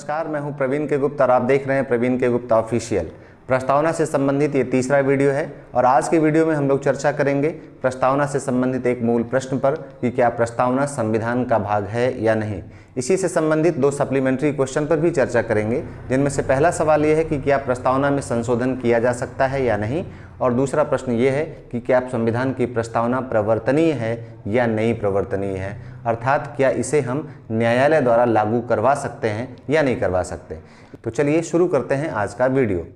नमस्कार, मैं हूं प्रवीण के गुप्ता और आप देख रहे हैं प्रवीण के गुप्ता ऑफिशियल। प्रस्तावना से संबंधित ये तीसरा वीडियो है और आज के वीडियो में हम लोग चर्चा करेंगे प्रस्तावना से संबंधित एक मूल प्रश्न पर कि क्या प्रस्तावना संविधान का भाग है या नहीं। इसी से संबंधित दो सप्लीमेंट्री क्वेश्चन पर भी चर्चा करेंगे, जिनमें से पहला सवाल ये है कि क्या प्रस्तावना में संशोधन किया जा सकता है या नहीं, और दूसरा प्रश्न ये है कि क्या संविधान की प्रस्तावना प्रवर्तनीय है या नहीं प्रवर्तनीय है, अर्थात क्या इसे हम न्यायालय द्वारा लागू करवा सकते हैं या नहीं करवा सकते। तो चलिए शुरू करते हैं आज का वीडियो।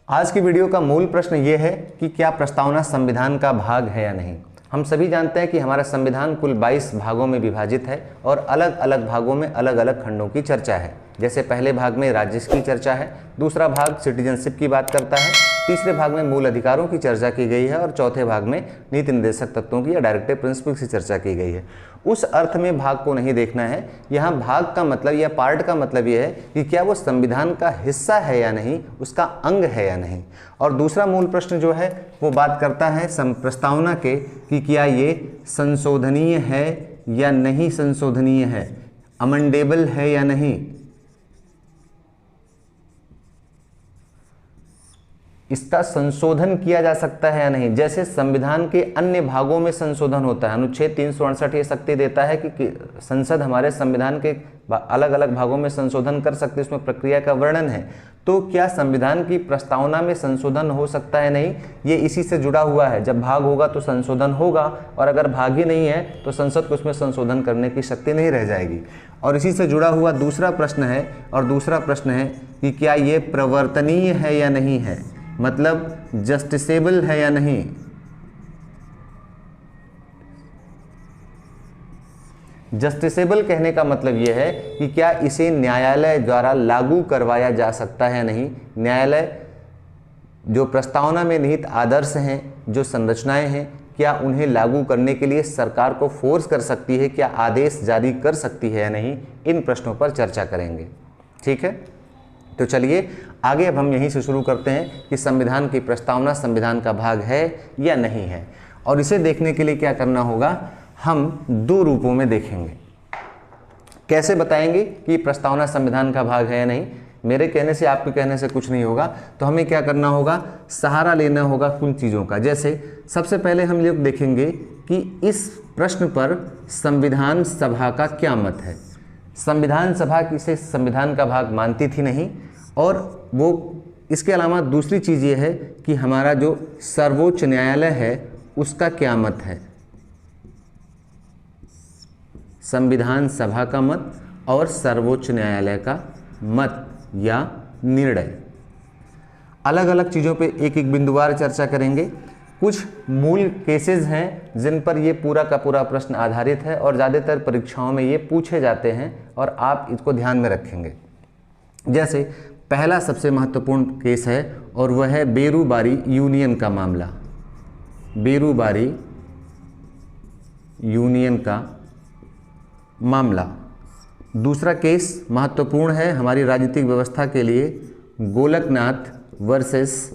आज की वीडियो का मूल प्रश्न ये है कि क्या प्रस्तावना संविधान का भाग है या नहीं। हम सभी जानते हैं कि हमारा संविधान कुल 22 भागों में विभाजित है और अलग अलग भागों में अलग अलग खंडों की चर्चा है। जैसे पहले भाग में राज्य की चर्चा है, दूसरा भाग सिटीजनशिप की बात करता है, तीसरे भाग में मूल अधिकारों की चर्चा की गई है और चौथे भाग में नीति निर्देशक तत्वों की या डायरेक्टिव प्रिंसिपल्स की चर्चा की गई है। उस अर्थ में भाग को नहीं देखना है। यहाँ भाग का मतलब या पार्ट का मतलब यह है कि क्या वो संविधान का हिस्सा है या नहीं, उसका अंग है या नहीं। और दूसरा मूल प्रश्न जो है वो बात करता है प्रस्तावना के कि क्या ये संशोधनीय है या नहीं संशोधनीय है, अमेंडेबल है या नहीं, इसका संशोधन किया जा सकता है या नहीं। जैसे संविधान के अन्य भागों में संशोधन होता है, अनुच्छेद 368 ये शक्ति देता है कि संसद हमारे संविधान के अलग अलग भागों में संशोधन कर सकती है, उसमें प्रक्रिया का वर्णन है। तो क्या संविधान की प्रस्तावना में संशोधन हो सकता है नहीं, ये इसी से जुड़ा हुआ है। जब भाग होगा तो संशोधन होगा और अगर भाग ही नहीं है तो संसद को उसमें संशोधन करने की शक्ति नहीं रह जाएगी। और इसी से जुड़ा हुआ दूसरा प्रश्न है, और दूसरा प्रश्न है कि क्या ये प्रवर्तनीय है या नहीं है, मतलब जस्टिसेबल है या नहीं। जस्टिसेबल कहने का मतलब यह है कि क्या इसे न्यायालय द्वारा लागू करवाया जा सकता है या नहीं। न्यायालय जो प्रस्तावना में निहित आदर्श हैं, जो संरचनाएं हैं, क्या उन्हें लागू करने के लिए सरकार को फोर्स कर सकती है, क्या आदेश जारी कर सकती है या नहीं। इन प्रश्नों पर चर्चा करेंगे, ठीक है। तो चलिए आगे अब हम यहीं से शुरू करते हैं कि संविधान की प्रस्तावना संविधान का भाग है या नहीं है। और इसे देखने के लिए क्या करना होगा, हम दो रूपों में देखेंगे। कैसे बताएंगे कि प्रस्तावना संविधान का भाग है या नहीं। मेरे कहने से, आपके कहने से कुछ नहीं होगा, तो हमें क्या करना होगा, सहारा लेना होगा कुछ चीज़ों का। जैसे सबसे पहले हम लोग देखेंगे कि इस प्रश्न पर संविधान सभा का क्या मत है। संविधान सभा इसे संविधान का भाग मानती थी नहीं, और वो इसके अलावा दूसरी चीज़ ये है कि हमारा जो सर्वोच्च न्यायालय है उसका क्या मत है। संविधान सभा का मत और सर्वोच्च न्यायालय का मत या निर्णय, अलग अलग चीज़ों पे एक एक बिंदुवार चर्चा करेंगे। कुछ मूल केसेस हैं जिन पर ये पूरा का पूरा प्रश्न आधारित है और ज़्यादातर परीक्षाओं में ये पूछे जाते हैं और आप इसको ध्यान में रखेंगे। जैसे पहला सबसे महत्वपूर्ण केस है और वह है बेरूबारी यूनियन का मामला। बेरूबारी यूनियन का मामला। दूसरा केस महत्वपूर्ण है हमारी राजनीतिक व्यवस्था के लिए, गोलकनाथ वर्सेस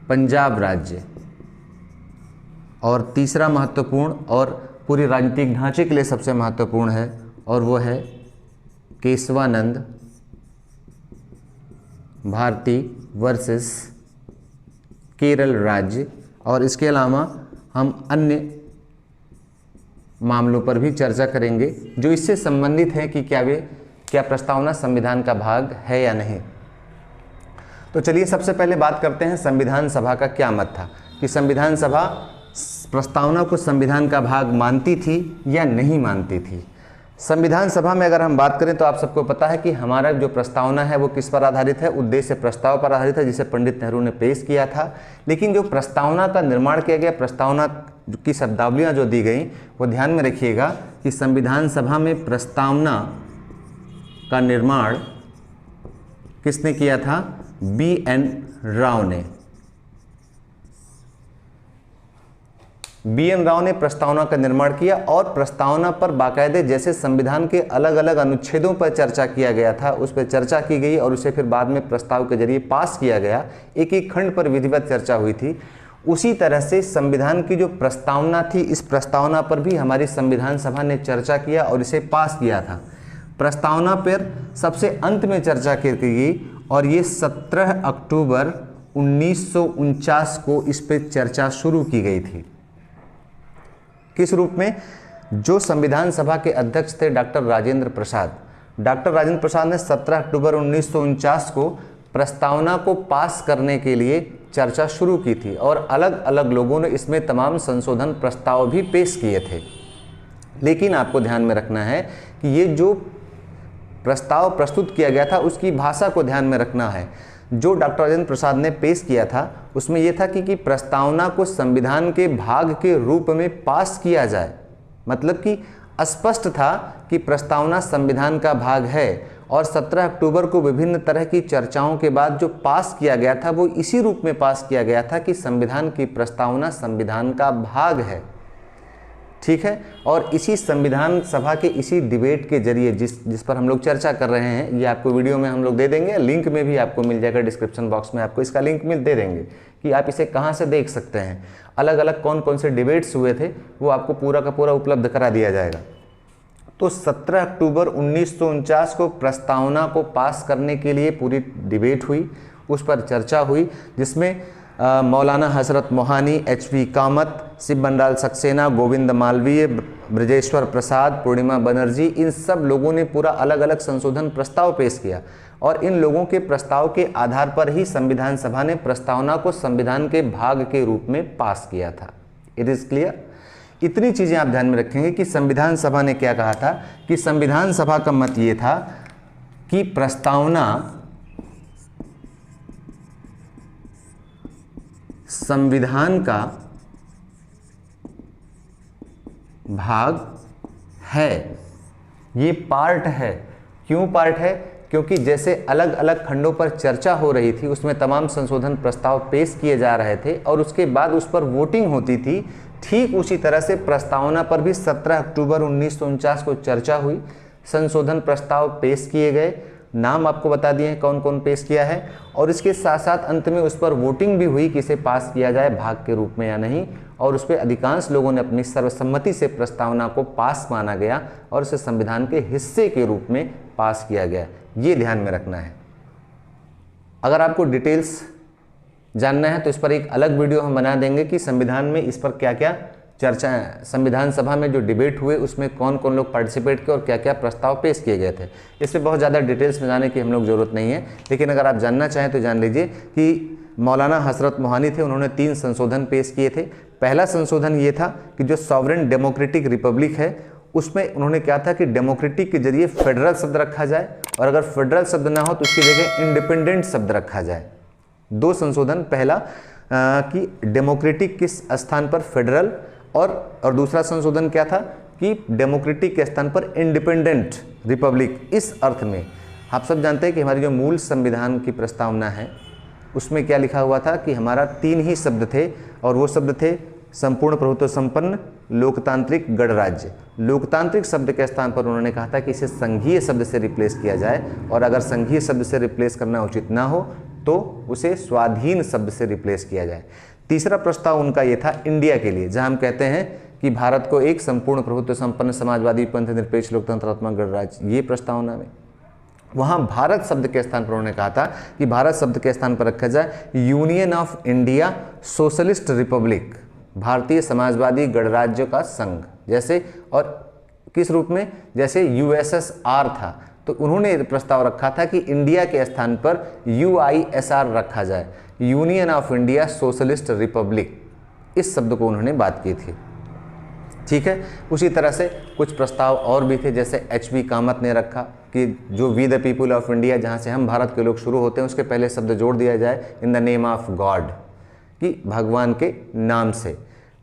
पंजाब राज्य। और तीसरा महत्वपूर्ण और पूरी राजनीतिक ढांचे के लिए सबसे महत्वपूर्ण है और वो है केशवानंद भारती वर्सेस केरल राज्य। और इसके अलावा हम अन्य मामलों पर भी चर्चा करेंगे जो इससे संबंधित है कि क्या प्रस्तावना संविधान का भाग है या नहीं। तो चलिए सबसे पहले बात करते हैं संविधान सभा का क्या मत था, कि संविधान सभा प्रस्तावना को संविधान का भाग मानती थी या नहीं मानती थी। संविधान सभा में अगर हम बात करें तो आप सबको पता है कि हमारा जो प्रस्तावना है वो किस पर आधारित है, उद्देश्य प्रस्ताव पर आधारित है, जिसे पंडित नेहरू ने पेश किया था। लेकिन जो प्रस्तावना का निर्माण किया गया, प्रस्तावना की शब्दावलियाँ जो दी गई, वो ध्यान में रखिएगा कि संविधान सभा में प्रस्तावना का निर्माण किसने किया था, B.N. राव ने। B.N. राव ने प्रस्तावना का निर्माण किया और प्रस्तावना पर बाकायदे जैसे संविधान के अलग अलग अनुच्छेदों पर चर्चा किया गया था, उस पर चर्चा की गई और उसे फिर बाद में प्रस्ताव के जरिए पास किया गया। एक एक खंड पर विधिवत चर्चा हुई थी। उसी तरह से संविधान की जो प्रस्तावना थी, इस प्रस्तावना पर भी हमारी संविधान सभा ने चर्चा किया और इसे पास किया था। प्रस्तावना पर सबसे अंत में चर्चा की गई और ये 17 अक्टूबर 1949 को इस पर चर्चा शुरू की गई थी। किस रूप में? जो संविधान सभा के अध्यक्ष थे डॉक्टर राजेंद्र प्रसाद ने 17 अक्टूबर 1949 को प्रस्तावना को पास करने के लिए चर्चा शुरू की थी और अलग अलग लोगों ने इसमें तमाम संशोधन प्रस्ताव भी पेश किए थे। लेकिन आपको ध्यान में रखना है कि ये जो प्रस्ताव प्रस्तुत किया गया था उसकी भाषा को ध्यान में रखना है। जो डॉक्टर राजेंद्र प्रसाद ने पेश किया था उसमें यह था कि प्रस्तावना को संविधान के भाग के रूप में पास किया जाए, मतलब कि स्पष्ट था कि प्रस्तावना संविधान का भाग है और 17 अक्टूबर को विभिन्न तरह की चर्चाओं के बाद जो पास किया गया था वो इसी रूप में पास किया गया था कि संविधान की प्रस्तावना संविधान का भाग है। ठीक है, और इसी संविधान सभा के इसी डिबेट के जरिए जिस पर हम लोग चर्चा कर रहे हैं, ये आपको वीडियो में हम लोग दे देंगे, लिंक में भी आपको मिल जाएगा, डिस्क्रिप्शन बॉक्स में आपको इसका लिंक दे देंगे कि आप इसे कहाँ से देख सकते हैं। अलग अलग कौन कौन से डिबेट्स हुए थे वो आपको पूरा का पूरा उपलब्ध करा दिया जाएगा। तो 17 अक्टूबर 1949 को प्रस्तावना को पास करने के लिए पूरी डिबेट हुई, उस पर चर्चा हुई, जिसमें मौलाना हजरत मोहानी, HV कामत, शिव बंडाल सक्सेना, गोविंद मालवीय, ब्रजेश्वर प्रसाद, पूर्णिमा बनर्जी, इन सब लोगों ने पूरा अलग अलग संशोधन प्रस्ताव पेश किया और इन लोगों के प्रस्ताव के आधार पर ही संविधान सभा ने प्रस्तावना को संविधान के भाग के रूप में पास किया था। It is clear? इतनी चीज़ें आप ध्यान में रखेंगे कि संविधान सभा ने क्या कहा था कि संविधान सभा का मत ये था कि प्रस्तावना संविधान का भाग है, ये पार्ट है। क्यों पार्ट है? क्योंकि जैसे अलग अलग खंडों पर चर्चा हो रही थी, उसमें तमाम संशोधन प्रस्ताव पेश किए जा रहे थे और उसके बाद उस पर वोटिंग होती थी, ठीक उसी तरह से प्रस्तावना पर भी 17 अक्टूबर 1949 को चर्चा हुई, संशोधन प्रस्ताव पेश किए गए, नाम आपको बता दिए हैं कौन कौन पेश किया है, और इसके साथ साथ अंत में उस पर वोटिंग भी हुई कि इसे पास किया जाए भाग के रूप में या नहीं, और उस पर अधिकांश लोगों ने अपनी सर्वसम्मति से प्रस्तावना को पास माना गया और इसे संविधान के हिस्से के रूप में पास किया गया। ये ध्यान में रखना है। अगर आपको डिटेल्स जानना है तो इस पर एक अलग वीडियो हम बना देंगे कि संविधान में इस पर क्या क्या चर्चा, संविधान सभा में जो डिबेट हुए उसमें कौन कौन लोग पार्टिसिपेट किए और क्या क्या प्रस्ताव पेश किए गए थे। इस पर बहुत ज़्यादा डिटेल्स में जाने की हम लोग ज़रूरत नहीं है, लेकिन अगर आप जानना चाहें तो जान लीजिए कि मौलाना हजरत मोहानी थे, उन्होंने 3 संशोधन पेश किए थे। पहला संशोधन ये था कि जो सॉवरेन डेमोक्रेटिक रिपब्लिक है उसमें उन्होंने क्या था कि डेमोक्रेटिक के जरिए फेडरल शब्द रखा जाए और अगर फेडरल शब्द ना हो तो उसकी जगह इंडिपेंडेंट शब्द रखा जाए। 2 संशोधन, पहला कि डेमोक्रेटिक किस स्थान पर फेडरल, और दूसरा संशोधन क्या था कि डेमोक्रेटिक के स्थान पर इंडिपेंडेंट रिपब्लिक। इस अर्थ में आप सब जानते हैं कि हमारी जो मूल संविधान की प्रस्तावना है उसमें क्या लिखा हुआ था कि हमारा 3 ही शब्द थे और वो शब्द थे संपूर्ण प्रभुत्व संपन्न, लोकतांत्रिक, गणराज्य। लोकतांत्रिक शब्द के स्थान पर उन्होंने कहा था कि इसे संघीय शब्द से रिप्लेस किया जाए और अगर संघीय शब्द से रिप्लेस करना उचित ना हो तो उसे स्वाधीन शब्द से रिप्लेस किया जाए। तीसरा प्रस्ताव उनका ये था इंडिया के लिए, जहां हम कहते हैं कि भारत को एक संपूर्ण प्रभुत्व संपन्न, समाजवादी, पंथ निरपेक्ष, लोकतंत्रात्मक गणराज्य, ये प्रस्तावना में वहां भारत शब्द के स्थान पर उन्होंने कहा था कि भारत शब्द के स्थान पर रखा जाए union of India socialist Republic, भारतीय समाजवादी गणराज्यों का संघ जैसे, और किस रूप में, जैसे USSR था तो उन्होंने प्रस्ताव रखा था कि इंडिया के स्थान पर UISR रखा जाए, union of India socialist Republic. इस शब्द को उन्होंने बात की थी। ठीक है, उसी तरह से कुछ प्रस्ताव और भी थे, जैसे HV कामत ने रखा कि जो we the people of India, जहाँ से हम भारत के लोग शुरू होते हैं, उसके पहले शब्द जोड़ दिया जाए in the name of God, कि भगवान के नाम से।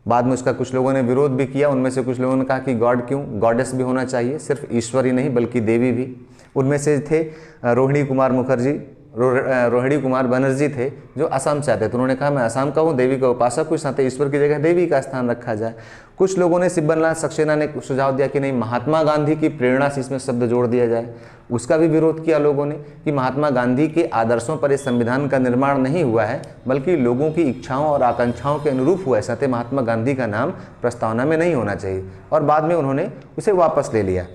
बाद में उसका कुछ लोगों ने विरोध भी किया, उनमें से कुछ लोगों ने कहा कि गॉड क्यों, गॉडेस भी होना चाहिए, सिर्फ ईश्वर ही नहीं बल्कि देवी भी। उनमें से थे रोहिणी कुमार मुखर्जी, रोहिणी कुमार बनर्जी थे जो असम से आते थे। उन्होंने कहा मैं असम का हूँ, देवी का उपासक हूँ, साथ ईश्वर की जगह देवी का स्थान रखा जाए। कुछ लोगों ने सिब्बन लाल सक्सेना ने सुझाव दिया कि नहीं, महात्मा गांधी की प्रेरणा से इसमें शब्द जोड़ दिया जाए। उसका भी विरोध किया लोगों ने कि महात्मा गांधी के आदर्शों पर इस संविधान का निर्माण नहीं हुआ है, बल्कि लोगों की इच्छाओं और आकांक्षाओं के अनुरूप हुआ है, साथ महात्मा गांधी का नाम प्रस्तावना में नहीं होना चाहिए। और बाद में उन्होंने उसे वापस ले लिया।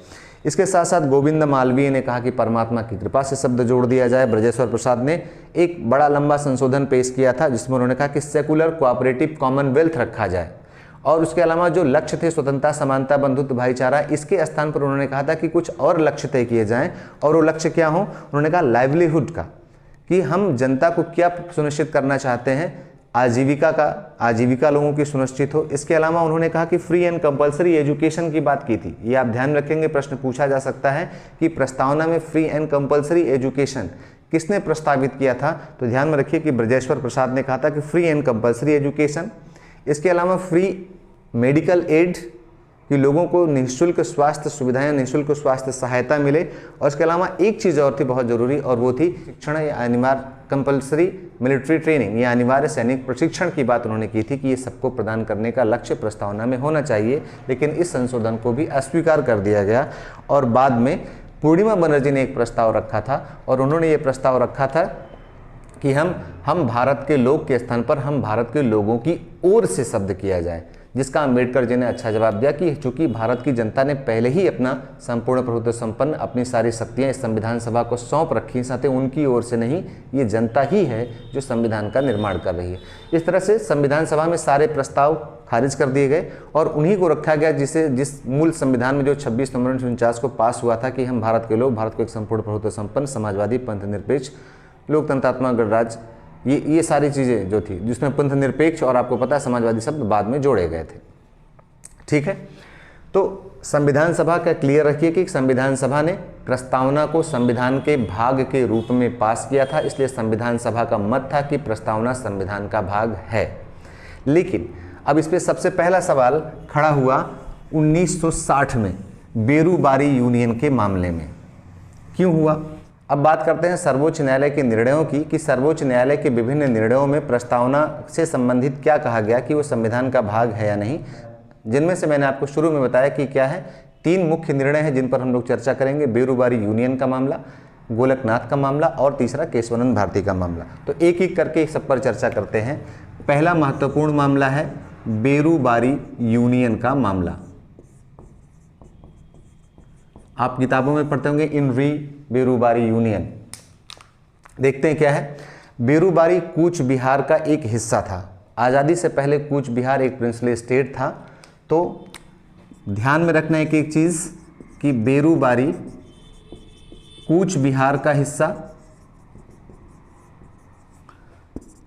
इसके साथ साथ गोविंद मालवीय ने कहा कि परमात्मा की कृपा से शब्द जोड़ दिया जाए। ब्रजेश्वर प्रसाद ने एक बड़ा लंबा संशोधन पेश किया था जिसमें उन्होंने कहा कि सेकुलर कोऑपरेटिव कॉमनवेल्थ रखा जाए। और उसके अलावा जो लक्ष्य थे स्वतंत्रता, समानता, बंधुत्व, भाईचारा, इसके स्थान पर उन्होंने कहा था कि कुछ और लक्ष्य तय किए जाएं। और वो लक्ष्य क्या हो? उन्होंने कहा लाइवलीहुड का, कि हम जनता को क्या सुनिश्चित करना चाहते हैं, आजीविका लोगों की सुनिश्चित हो। इसके अलावा उन्होंने कहा कि फ्री एंड कंपलसरी एजुकेशन की बात की थी। ये आप ध्यान रखेंगे, प्रश्न पूछा जा सकता है कि प्रस्तावना में फ्री एंड कंपलसरी एजुकेशन किसने प्रस्तावित किया था? तो ध्यान में रखिए कि ब्रजेश्वर प्रसाद ने कहा था कि फ्री एंड कंपलसरी एजुकेशन। इसके अलावा फ्री मेडिकल एड, कि लोगों को निःशुल्क स्वास्थ्य सुविधाएं, निःशुल्क स्वास्थ्य सहायता मिले। और इसके अलावा एक चीज़ और थी बहुत ज़रूरी, और वो थी शिक्षण या अनिवार्य कंपलसरी मिलिट्री ट्रेनिंग, या अनिवार्य सैनिक प्रशिक्षण की बात उन्होंने की थी कि ये सबको प्रदान करने का लक्ष्य प्रस्तावना में होना चाहिए। लेकिन इस संशोधन को भी अस्वीकार कर दिया गया। और बाद में पूर्णिमा बनर्जी ने एक प्रस्ताव रखा था, और उन्होंने ये प्रस्ताव रखा था कि हम भारत के लोग के स्थान पर हम भारत के लोगों की ओर से शब्द किया जाए, जिसका अम्बेडकर जी ने अच्छा जवाब दिया कि चूंकि भारत की जनता ने पहले ही अपना संपूर्ण प्रभुत्व संपन्न अपनी सारी शक्तियां इस संविधान सभा को सौंप रखी, साथ ही उनकी ओर से नहीं, ये जनता ही है जो संविधान का निर्माण कर रही है। इस तरह से संविधान सभा में सारे प्रस्ताव खारिज कर दिए गए और उन्हीं को रखा गया जिस मूल संविधान में जो 26 नवंबर 1949 को पास हुआ था कि हम भारत के लोग भारत को एक संपूर्ण प्रभुत्व संपन्न समाजवादी पंथ निरपेक्ष लोकतंत्रात्मक गणराज्य, ये सारी चीज़ें जो थी, जिसमें पंथ निरपेक्ष और आपको पता है समाजवादी शब्द बाद में जोड़े गए थे। ठीक है, तो संविधान सभा का क्लियर रखिए कि संविधान सभा ने प्रस्तावना को संविधान के भाग के रूप में पास किया था, इसलिए संविधान सभा का मत था कि प्रस्तावना संविधान का भाग है। लेकिन अब इस पर सबसे पहला सवाल खड़ा हुआ 1960 में बेरूबारी यूनियन के मामले में। क्यों हुआ? अब बात करते हैं सर्वोच्च न्यायालय के निर्णयों की, कि सर्वोच्च न्यायालय के विभिन्न निर्णयों में प्रस्तावना से संबंधित क्या कहा गया कि वो संविधान का भाग है या नहीं, जिनमें से मैंने आपको शुरू में बताया कि क्या है। 3 मुख्य निर्णय हैं जिन पर हम लोग चर्चा करेंगे, बेरूबारी यूनियन का मामला, गोलकनाथ का मामला और तीसरा केशवानंद भारती का मामला। तो एक एक करके सब पर चर्चा करते हैं। पहला महत्वपूर्ण मामला है बेरूबारी यूनियन का मामला। आप किताबों में पढ़ते होंगे इन री बेरूबारी यूनियन। देखते हैं क्या है। बेरूबारी कूच बिहार का एक हिस्सा था। आज़ादी से पहले कूच बिहार एक प्रिंसली स्टेट था। तो ध्यान में रखना है कि एक चीज़ कि बेरूबारी कूच बिहार का हिस्सा।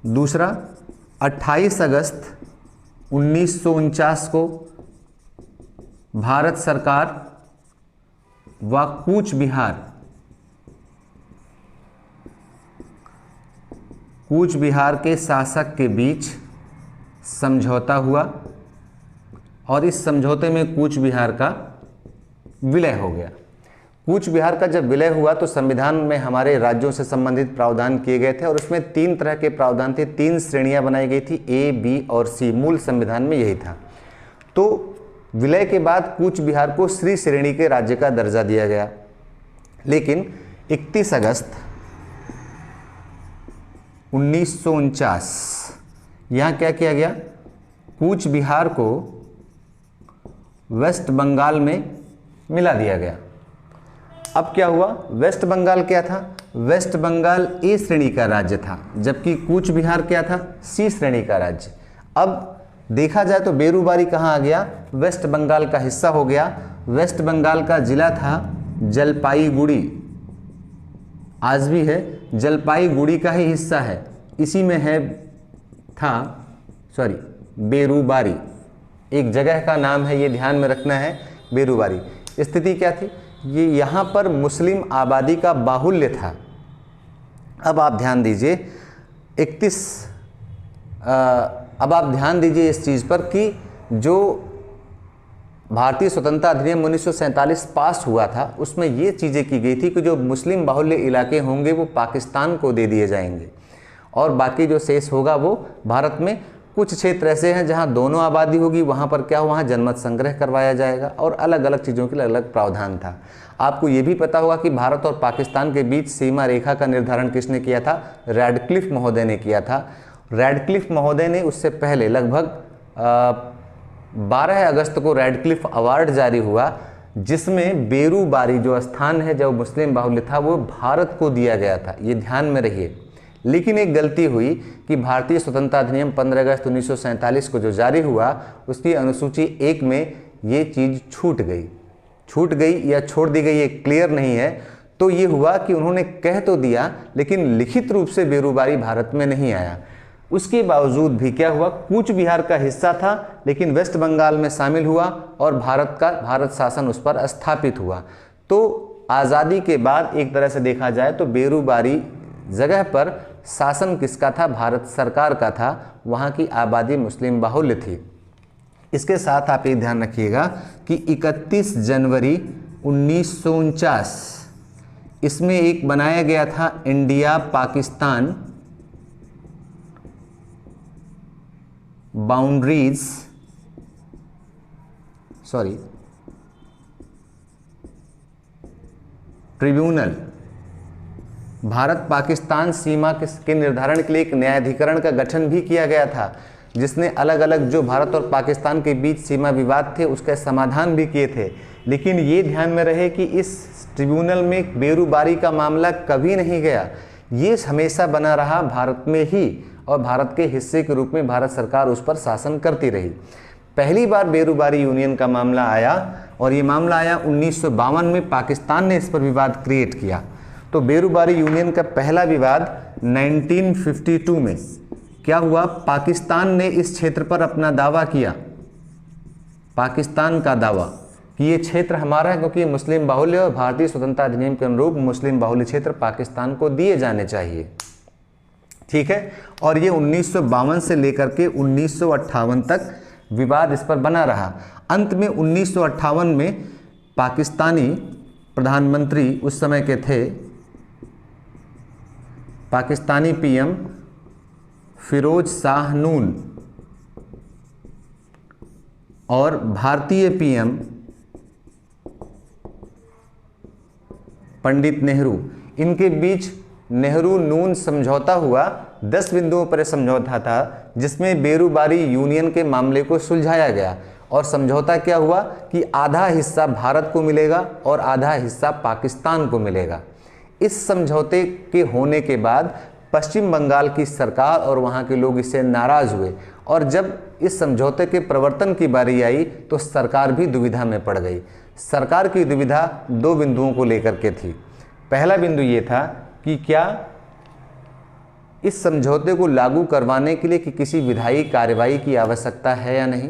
दूसरा, 28 अगस्त 1949 को भारत सरकार व कूच बिहार के शासक के बीच समझौता हुआ और इस समझौते में कूच बिहार का विलय हो गया। कूच बिहार का जब विलय हुआ तो संविधान में हमारे राज्यों से संबंधित प्रावधान किए गए थे और उसमें 3 तरह के प्रावधान थे, 3 श्रेणियां बनाई गई थी, ए, बी और सी। मूल संविधान में यही था। तो विलय के बाद कूच बिहार को श्री श्रेणी के राज्य का दर्जा दिया गया। लेकिन 31 अगस्त 1949 यहाँ क्या किया गया? कूच बिहार को वेस्ट बंगाल में मिला दिया गया। अब क्या हुआ? वेस्ट बंगाल क्या था? वेस्ट बंगाल ए श्रेणी का राज्य था, जबकि कूच बिहार क्या था? सी श्रेणी का राज्य। अब देखा जाए तो बेरूबारी कहाँ आ गया? वेस्ट बंगाल का हिस्सा हो गया। वेस्ट बंगाल का जिला था जलपाईगुड़ी, आज भी है, जलपाईगुड़ी का ही हिस्सा है। इसी में है बेरूबारी, एक जगह का नाम है, ये ध्यान में रखना है। बेरूबारी स्थिति क्या थी? ये यहाँ पर मुस्लिम आबादी का बाहुल्य था। अब आप ध्यान दीजिए अब आप ध्यान दीजिए इस चीज़ पर कि जो भारतीय स्वतंत्रता अधिनियम 1947 पास हुआ था, उसमें ये चीज़ें की गई थी कि जो मुस्लिम बाहुल्य इलाके होंगे वो पाकिस्तान को दे दिए जाएंगे और बाकी जो शेष होगा वो भारत में कुछ क्षेत्र ऐसे हैं जहां दोनों आबादी होगी, वहां पर क्या हो, वहां जनमत संग्रह करवाया जाएगा और अलग अलग चीज़ों के लिए अलग प्रावधान था। आपको ये भी पता होगा कि भारत और पाकिस्तान के बीच सीमा रेखा का निर्धारण किसने किया था? रैडक्लिफ महोदय ने किया था। रैडक्लिफ महोदय ने उससे पहले लगभग 12 अगस्त को रैडक्लिफ अवार्ड जारी हुआ, जिसमें बेरूबारी जो स्थान है जो मुस्लिम बाहुल्य था वो भारत को दिया गया था, ये ध्यान में रहिए। लेकिन एक गलती हुई कि भारतीय स्वतंत्रता अधिनियम 15 अगस्त 1947 को जो जारी हुआ उसकी अनुसूची 1 में ये चीज़ छूट गई या छोड़ दी गई, ये क्लियर नहीं है। तो ये हुआ कि उन्होंने कह तो दिया लेकिन लिखित रूप से बेरूबारी भारत में नहीं आया। उसके बावजूद भी क्या हुआ, कूच बिहार का हिस्सा था लेकिन वेस्ट बंगाल में शामिल हुआ और भारत शासन उस पर स्थापित हुआ। तो आज़ादी के बाद एक तरह से देखा जाए तो बेरूबारी जगह पर शासन किसका था? भारत सरकार का था, वहाँ की आबादी मुस्लिम बाहुल्य थी। इसके साथ आप ये ध्यान रखिएगा कि 31 जनवरी 1949 इसमें एक बनाया गया था इंडिया पाकिस्तान ट्रिब्यूनल। भारत पाकिस्तान सीमा के निर्धारण के लिए एक न्यायाधिकरण का गठन भी किया गया था, जिसने अलग अलग जो भारत और पाकिस्तान के बीच सीमा विवाद थे उसका समाधान भी किए थे। लेकिन ये ध्यान में रहे कि इस ट्रिब्यूनल में बेरूबारी का मामला कभी नहीं गया, ये हमेशा बना रहा भारत में ही और भारत के हिस्से के रूप में भारत सरकार उस पर शासन करती रही। पहली बार बेरूबारी यूनियन का मामला आया और ये मामला आया 1952 में, पाकिस्तान ने इस पर विवाद क्रिएट किया। तो बेरूबारी यूनियन का पहला विवाद 1952 में क्या हुआ, पाकिस्तान ने इस क्षेत्र पर अपना दावा किया, पाकिस्तान का दावा कि ये क्षेत्र हमारा है क्योंकि ये मुस्लिम बाहुल्य और भारतीय स्वतंत्रता अधिनियम के अनुरूप मुस्लिम बाहुल्य क्षेत्र पाकिस्तान को दिए जाने चाहिए। ठीक है, और ये 1952 से लेकर के 1958 तक विवाद इस पर बना रहा। अंत में 1958 में पाकिस्तानी प्रधानमंत्री उस समय के थे पाकिस्तानी पीएम फिरोज शाह नून और भारतीय पीएम पंडित नेहरू, इनके बीच नेहरू नून समझौता हुआ। 10 बिंदुओं पर समझौता था जिसमें बेरूबारी यूनियन के मामले को सुलझाया गया और समझौता क्या हुआ कि आधा हिस्सा भारत को मिलेगा और आधा हिस्सा पाकिस्तान को मिलेगा। इस समझौते के होने के बाद पश्चिम बंगाल की सरकार और वहाँ के लोग इससे नाराज़ हुए और जब इस समझौते के प्रवर्तन की बारी आई तो सरकार भी दुविधा में पड़ गई। सरकार की दुविधा 2 बिंदुओं को लेकर के थी। पहला बिंदु ये था कि क्या इस समझौते को लागू करवाने के लिए कि किसी विधायी कार्रवाई की आवश्यकता है या नहीं,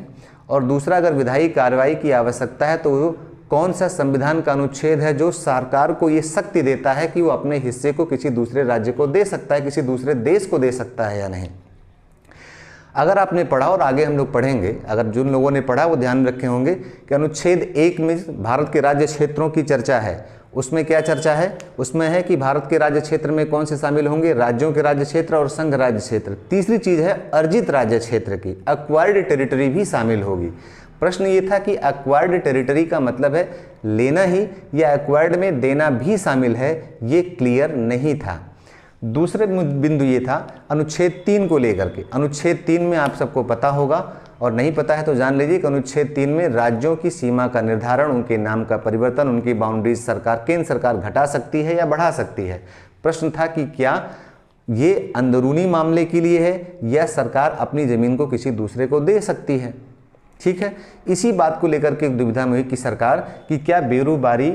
और दूसरा अगर विधायी कार्रवाई की आवश्यकता है तो वो कौन सा संविधान का अनुच्छेद है जो सरकार को ये शक्ति देता है कि वो अपने हिस्से को किसी दूसरे राज्य को दे सकता है, किसी दूसरे देश को दे सकता है या नहीं। अगर आपने पढ़ा और आगे हम लोग पढ़ेंगे, अगर जिन लोगों ने पढ़ा वो ध्यान रखे होंगे कि अनुच्छेद 1 में भारत के राज्य क्षेत्रों की चर्चा है। उसमें क्या चर्चा है? उसमें है कि भारत के राज्य क्षेत्र में कौन से शामिल होंगे, राज्यों के राज्य क्षेत्र और संघ राज्य क्षेत्र। तीसरी चीज़ है अर्जित राज्य क्षेत्र की, एक्वायर्ड टेरिटरी भी शामिल होगी। प्रश्न ये था कि एक्वायर्ड टेरिटरी का मतलब है लेना ही या एक्वायर्ड में देना भी शामिल है, ये क्लियर नहीं था। दूसरे बिंदु ये था अनुच्छेद 3 को लेकर के। अनुच्छेद 3 में आप सबको पता होगा और नहीं पता है तो जान लीजिए कि अनुच्छेद 3 में राज्यों की सीमा का निर्धारण, उनके नाम का परिवर्तन, उनकी बाउंड्रीज सरकार, केंद्र सरकार घटा सकती है या बढ़ा सकती है। प्रश्न था कि क्या ये अंदरूनी मामले के लिए है या सरकार अपनी ज़मीन को किसी दूसरे को दे सकती है। ठीक है, इसी बात को लेकर के दुविधा में हुई कि सरकार कि क्या बेरूबारी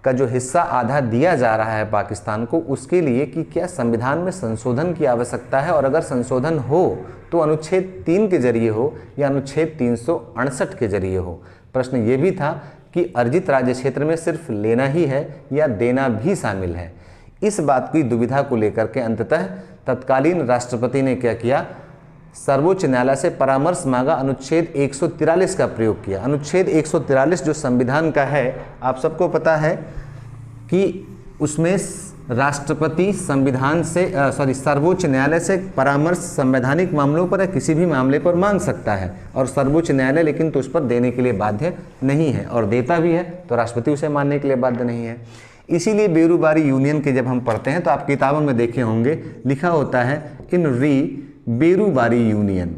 का जो हिस्सा आधा दिया जा रहा है पाकिस्तान को, उसके लिए कि क्या संविधान में संशोधन की आवश्यकता है, और अगर संशोधन हो तो अनुच्छेद 3 के जरिए हो या अनुच्छेद 368 के जरिए हो। प्रश्न ये भी था कि अर्जित राज्य क्षेत्र में सिर्फ लेना ही है या देना भी शामिल है। इस बात की दुविधा को लेकर के अंततः तत्कालीन राष्ट्रपति ने क्या किया, सर्वोच्च न्यायालय से परामर्श मांगा, अनुच्छेद 143 का प्रयोग किया। अनुच्छेद 143 जो संविधान का है, आप सबको पता है कि उसमें राष्ट्रपति संविधान से सर्वोच्च न्यायालय से परामर्श संवैधानिक मामलों पर या किसी भी मामले पर मांग सकता है, और सर्वोच्च न्यायालय लेकिन तो उस पर देने के लिए बाध्य नहीं है, और देता भी है तो राष्ट्रपति उसे मानने के लिए बाध्य नहीं है। इसीलिए बेरूबारी यूनियन के जब हम पढ़ते हैं तो आप किताबों में देखे होंगे लिखा होता है इन री बेरूबारी यूनियन,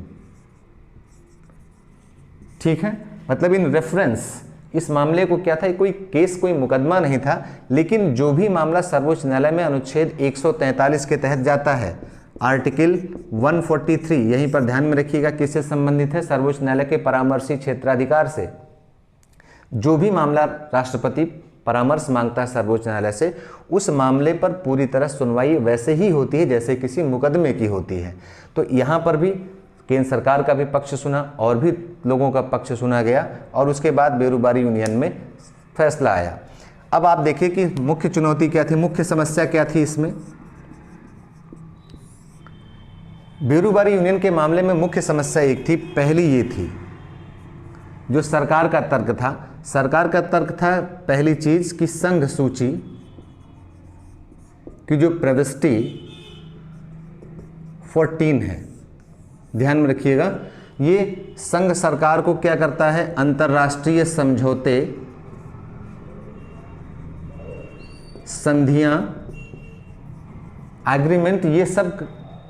ठीक है, मतलब इन रेफरेंस। इस मामले को क्या था, कोई केस कोई मुकदमा नहीं था, लेकिन जो भी मामला सर्वोच्च न्यायालय में अनुच्छेद 143 के तहत जाता है, आर्टिकल 143, यहीं पर ध्यान में रखिएगा किससे संबंधित है, सर्वोच्च न्यायालय के परामर्शी क्षेत्राधिकार से। जो भी मामला राष्ट्रपति परामर्श मांगता है सर्वोच्च न्यायालय से, उस मामले पर पूरी तरह सुनवाई वैसे ही होती है जैसे किसी मुकदमे की होती है। तो यहाँ पर भी केंद्र सरकार का भी पक्ष सुना और भी लोगों का पक्ष सुना गया, और उसके बाद बेरूबारी यूनियन में फैसला आया। अब आप देखिए कि मुख्य चुनौती क्या थी, मुख्य समस्या क्या थी इसमें। बेरूबारी यूनियन के मामले में मुख्य समस्या एक थी, पहली ये थी जो सरकार का तर्क था। सरकार का तर्क था पहली चीज कि संघ सूची की जो प्रविष्टि 14 है, ध्यान में रखिएगा, ये संघ सरकार को क्या करता है, अंतर्राष्ट्रीय समझौते, संधियां, एग्रीमेंट, ये सब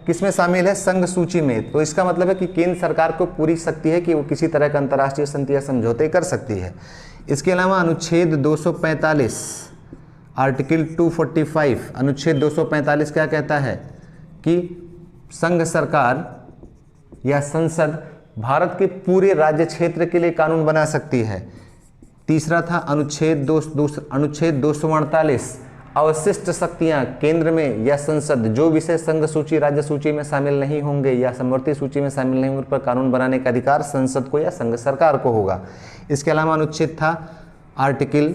किसमें शामिल है, संघ सूची में। तो इसका मतलब है कि केंद्र सरकार को पूरी शक्ति है कि वो किसी तरह का अंतर्राष्ट्रीय संधि या समझौते कर सकती है। इसके अलावा अनुच्छेद 245, आर्टिकल 245, अनुच्छेद 245 क्या कहता है कि संघ सरकार या संसद भारत के पूरे राज्य क्षेत्र के लिए कानून बना सकती है। तीसरा था अनुच्छेद 248, अवशिष्ट शक्तियां केंद्र में या संसद, जो विषय संघ सूची राज्य सूची में शामिल नहीं होंगे या समवर्ती सूची में शामिल नहीं होंगे, उन पर कानून बनाने का अधिकार संसद को या संघ सरकार को होगा। इसके अलावा अनुच्छेद था आर्टिकल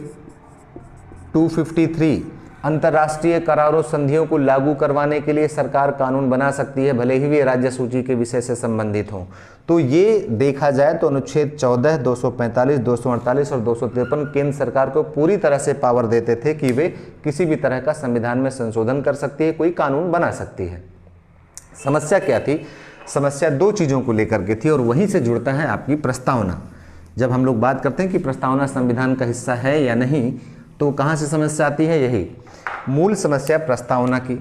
253, अंतर्राष्ट्रीय करारों संधियों को लागू करवाने के लिए सरकार कानून बना सकती है, भले ही वे राज्य सूची के विषय से संबंधित हों। तो ये देखा जाए तो अनुच्छेद 14, 245, 248 और 253 केंद्र सरकार को पूरी तरह से पावर देते थे कि वे किसी भी तरह का संविधान में संशोधन कर सकती है, कोई कानून बना सकती है। समस्या क्या थी, समस्या दो चीज़ों को लेकर के थी, और वहीं से जुड़ता है आपकी प्रस्तावना। जब हम लोग बात करते हैं कि प्रस्तावना संविधान का हिस्सा है या नहीं, तो कहाँ से समस्या आती है, यही मूल समस्या प्रस्तावना की।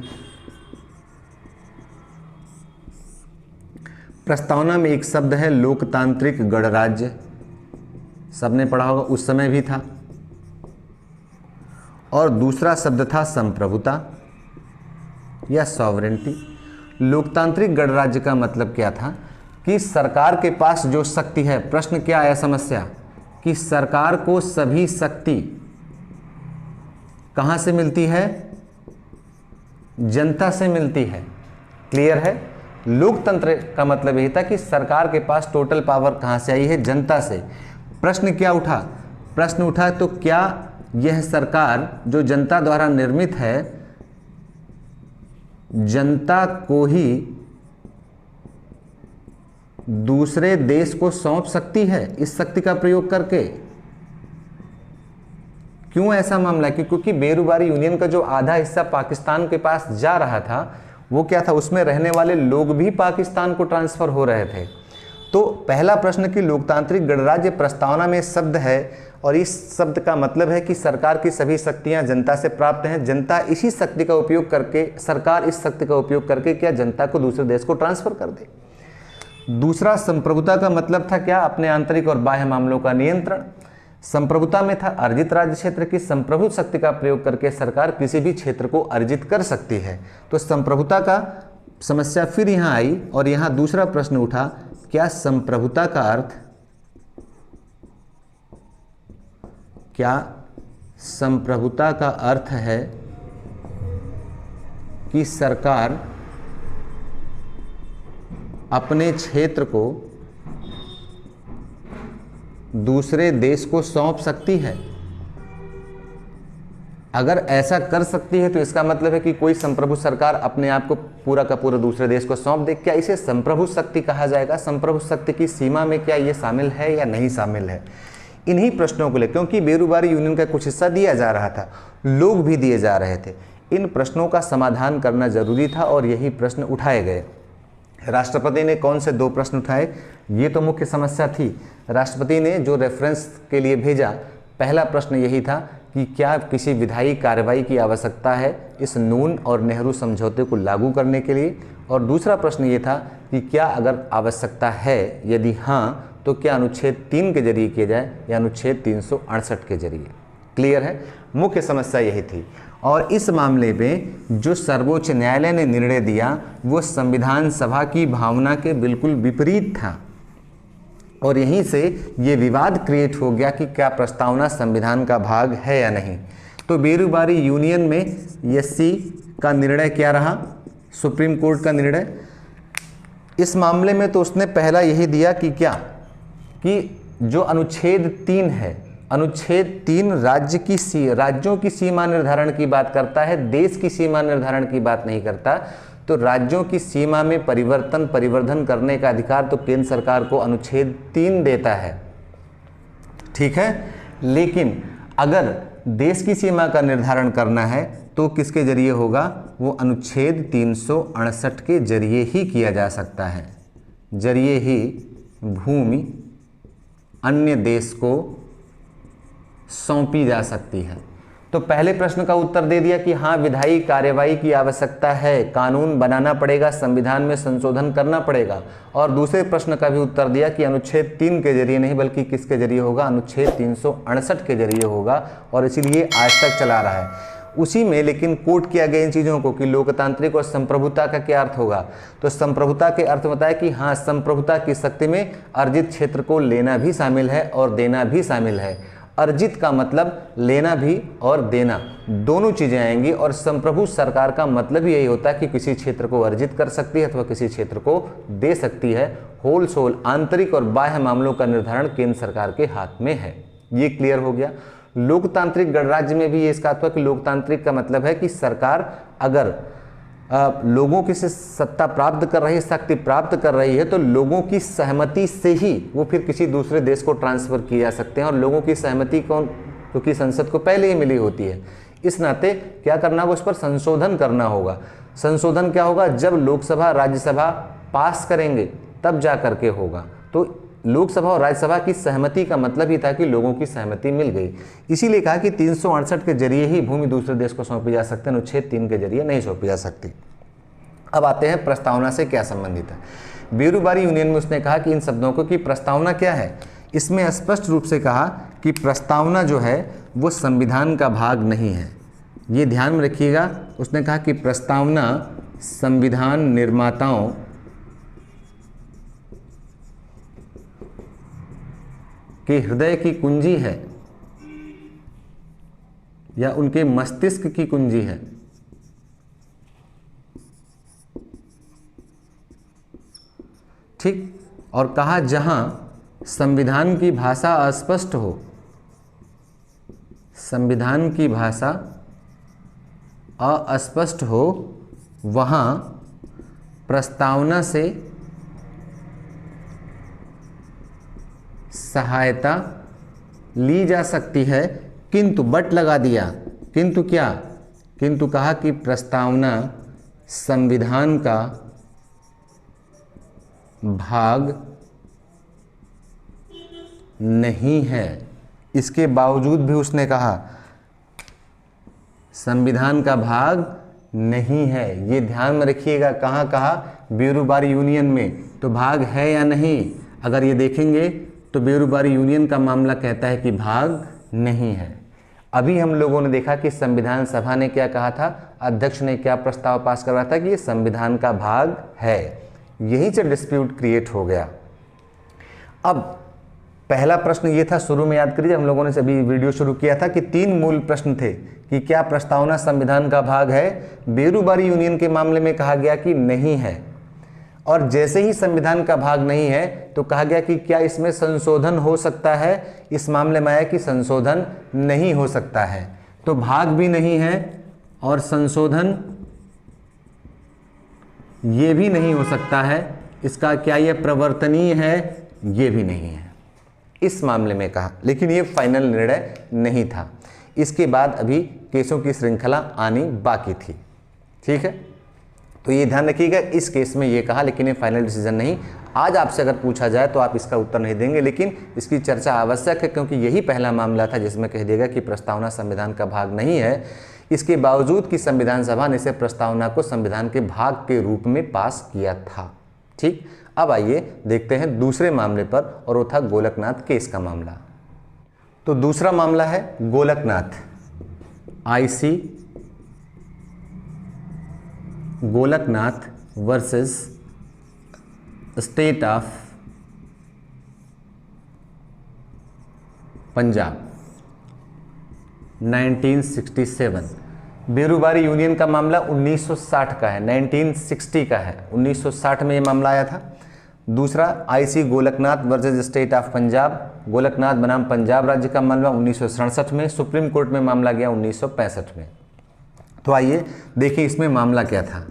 प्रस्तावना में एक शब्द है लोकतांत्रिक गणराज्य, सबने पढ़ा होगा, उस समय भी था, और दूसरा शब्द था संप्रभुता या सॉवरेंटी। लोकतांत्रिक गणराज्य का मतलब क्या था कि सरकार के पास जो शक्ति है, प्रश्न क्या आया समस्या, कि सरकार को सभी शक्ति कहाँ से मिलती है, जनता से मिलती है। क्लियर है, लोकतंत्र का मतलब यही था कि सरकार के पास टोटल पावर कहाँ से आई है, जनता से। प्रश्न क्या उठा, प्रश्न उठा तो क्या यह सरकार जो जनता द्वारा निर्मित है, जनता को ही दूसरे देश को सौंप सकती है इस शक्ति का प्रयोग करके। क्यों ऐसा मामला, क्योंकि बेरूबारी यूनियन का जो आधा हिस्सा पाकिस्तान के पास जा रहा था, वो क्या था, उसमें रहने वाले लोग भी पाकिस्तान को ट्रांसफर हो रहे थे। तो पहला प्रश्न कि लोकतांत्रिक गणराज्य प्रस्तावना में शब्द है, और इस शब्द का मतलब है कि सरकार की सभी शक्तियां जनता से प्राप्त हैं, जनता इसी शक्ति का उपयोग करके, सरकार इस शक्ति का उपयोग करके क्या जनता को दूसरे देश को ट्रांसफर कर दे। दूसरा संप्रभुता का मतलब था क्या, अपने आंतरिक और बाह्य मामलों का नियंत्रण। संप्रभुता में था अर्जित राज्य क्षेत्र की संप्रभुत शक्ति का प्रयोग करके सरकार किसी भी क्षेत्र को अर्जित कर सकती है। तो संप्रभुता का समस्या फिर यहाँ आई, और यहाँ दूसरा प्रश्न उठा, क्या संप्रभुता का अर्थ, क्या संप्रभुता का अर्थ है कि सरकार अपने क्षेत्र को दूसरे देश को सौंप सकती है। अगर ऐसा कर सकती है तो इसका मतलब है कि कोई संप्रभु सरकार अपने आप को पूरा का पूरा दूसरे देश को सौंप दे। क्या इसे संप्रभु शक्ति कहा जाएगा? संप्रभु शक्ति की सीमा में क्या ये शामिल है या नहीं शामिल है? इन्हीं प्रश्नों को लेकर, क्योंकि बेरूबारी यूनियन का कुछ हिस्सा दिया जा रहा था, लोग भी दिए जा रहे थे, इन प्रश्नों का समाधान करना जरूरी था और यही प्रश्न उठाए गए। राष्ट्रपति ने कौन से 2 प्रश्न उठाए, ये तो मुख्य समस्या थी। राष्ट्रपति ने जो रेफरेंस के लिए भेजा, पहला प्रश्न यही था कि क्या किसी विधायी कार्रवाई की आवश्यकता है इस नून और नेहरू समझौते को लागू करने के लिए, और दूसरा प्रश्न ये था कि क्या अगर आवश्यकता है, यदि हाँ तो क्या अनुच्छेद 3 के जरिए किया जाए या अनुच्छेद 368 के जरिए। क्लियर है? मुख्य समस्या यही थी। और इस मामले में जो सर्वोच्च न्यायालय ने निर्णय दिया वो संविधान सभा की भावना के बिल्कुल विपरीत था, और यहीं से ये विवाद क्रिएट हो गया कि क्या प्रस्तावना संविधान का भाग है या नहीं। तो बेरूबारी यूनियन में एससी का निर्णय क्या रहा, सुप्रीम कोर्ट का निर्णय इस मामले में? तो उसने पहला यही दिया कि क्या, कि जो अनुच्छेद 3 है, अनुच्छेद 3 राज्यों की सीमा निर्धारण की बात करता है, देश की सीमा निर्धारण की बात नहीं करता। तो राज्यों की सीमा में परिवर्धन करने का अधिकार तो केंद्र सरकार को अनुच्छेद 3 देता है, ठीक है। लेकिन अगर देश की सीमा का निर्धारण करना है तो किसके जरिए होगा? वो अनुच्छेद 368 के जरिए ही किया जा सकता है, जरिए ही भूमि अन्य देश को सौंपी जा सकती है। तो पहले प्रश्न का उत्तर दे दिया कि हाँ, विधायी कार्यवाही की आवश्यकता है, कानून बनाना पड़ेगा, संविधान में संशोधन करना पड़ेगा। और दूसरे प्रश्न का भी उत्तर दिया कि अनुच्छेद 3 के जरिए नहीं बल्कि किसके जरिए होगा? अनुच्छेद 368 के जरिए होगा, और इसीलिए आज तक चला रहा है उसी में। लेकिन कोट किया गया इन चीज़ों को कि लोकतांत्रिक और संप्रभुता का क्या अर्थ होगा। तो संप्रभुता के अर्थ बताया कि हाँ, संप्रभुता की शक्ति में अर्जित क्षेत्र को लेना भी शामिल है और देना भी शामिल है। अर्जित का मतलब लेना भी और देना, दोनों चीज़ें आएंगी। और संप्रभु सरकार का मतलब यही होता है कि किसी क्षेत्र को अर्जित कर सकती है अथवा किसी क्षेत्र को दे सकती है। होल सोल आंतरिक और बाह्य मामलों का निर्धारण केंद्र सरकार के हाथ में है। ये क्लियर हो गया। लोकतांत्रिक गणराज्य में भी ये इसका अर्थ है कि लोकतांत्रिक का मतलब है कि सरकार अगर लोगों की से सत्ता प्राप्त कर रही है, शक्ति प्राप्त कर रही है, तो लोगों की सहमति से ही वो फिर किसी दूसरे देश को ट्रांसफ़र किए जा सकते हैं। और लोगों की सहमति कौन, क्योंकि संसद को पहले ही मिली होती है। इस नाते क्या करना होगा? उस पर संशोधन करना होगा। संशोधन क्या होगा? जब लोकसभा राज्यसभा पास करेंगे तब जा करके होगा। तो लोकसभा और राज्यसभा की सहमति का मतलब ही था कि लोगों की सहमति मिल गई। इसीलिए कहा कि 368 के जरिए ही भूमि दूसरे देश को सौंपी जा सकती है, अनुच्छेद 3 के जरिए नहीं सौंपी जा सकती। अब आते हैं प्रस्तावना से क्या संबंधित है। बेरूबारी यूनियन में उसने कहा कि इन शब्दों को कि प्रस्तावना क्या है। इसमें स्पष्ट रूप से कहा कि प्रस्तावना जो है वो संविधान का भाग नहीं है। ये ध्यान में रखिएगा। उसने कहा कि प्रस्तावना संविधान निर्माताओं के हृदय की कुंजी है या उनके मस्तिष्क की कुंजी है। ठीक। और कहा जहां संविधान की भाषा अस्पष्ट हो, संविधान की भाषा अस्पष्ट हो, वहां प्रस्तावना से सहायता ली जा सकती है। किंतु बट लगा दिया। किंतु क्या? किंतु कहा कि प्रस्तावना संविधान का भाग नहीं है। इसके बावजूद भी उसने कहा संविधान का भाग नहीं है। ये ध्यान में रखिएगा। कहाँ कहा? बेरूबारी यूनियन में। तो भाग है या नहीं, अगर ये देखेंगे तो बेरूबारी यूनियन का मामला कहता है कि भाग नहीं है। अभी हम लोगों ने देखा कि संविधान सभा ने क्या कहा था, अध्यक्ष ने क्या प्रस्ताव पास करवाया था कि ये संविधान का भाग है। यहीं से डिस्प्यूट क्रिएट हो गया। अब पहला प्रश्न ये था, शुरू में याद करिए हम लोगों ने सभी वीडियो शुरू किया था कि 3 मूल प्रश्न थे कि क्या प्रस्तावना संविधान का भाग है। बेरूबारी यूनियन के मामले में कहा गया कि नहीं है, और जैसे ही संविधान का भाग नहीं है तो कहा गया कि क्या इसमें संशोधन हो सकता है। इस मामले में आया कि संशोधन नहीं हो सकता है। तो भाग भी नहीं है और संशोधन ये भी नहीं हो सकता है। इसका क्या ये प्रवर्तनीय है? ये भी नहीं है, इस मामले में कहा। लेकिन ये फाइनल निर्णय नहीं था, इसके बाद अभी केसों की श्रृंखला आनी बाकी थी। ठीक है, तो ये ध्यान रखिएगा, इस केस में ये कहा, लेकिन ये फाइनल डिसीजन नहीं। आज आपसे अगर पूछा जाए तो आप इसका उत्तर नहीं देंगे, लेकिन इसकी चर्चा आवश्यक है, क्योंकि यही पहला मामला था जिसमें कह दिया गया कि प्रस्तावना संविधान का भाग नहीं है। इसके बावजूद कि संविधान सभा ने इसे प्रस्तावना को संविधान के भाग के रूप में पास किया था। ठीक, अब आइए देखते हैं दूसरे मामले पर, और वो था गोलकनाथ केस का मामला। तो दूसरा मामला है Golaknath, IC Golaknath versus state of Punjab 1967। Berubari union का मामला 1960 का है, 1960 का है, 1960 में ये मामला आया था। दूसरा IC Golaknath versus state of Punjab, Golaknath बनाम पंजाब राज्य का मामला 1967 में, सुप्रीम कोर्ट में मामला गया 1965 में। तो आइए देखिए इसमें मामला क्या था।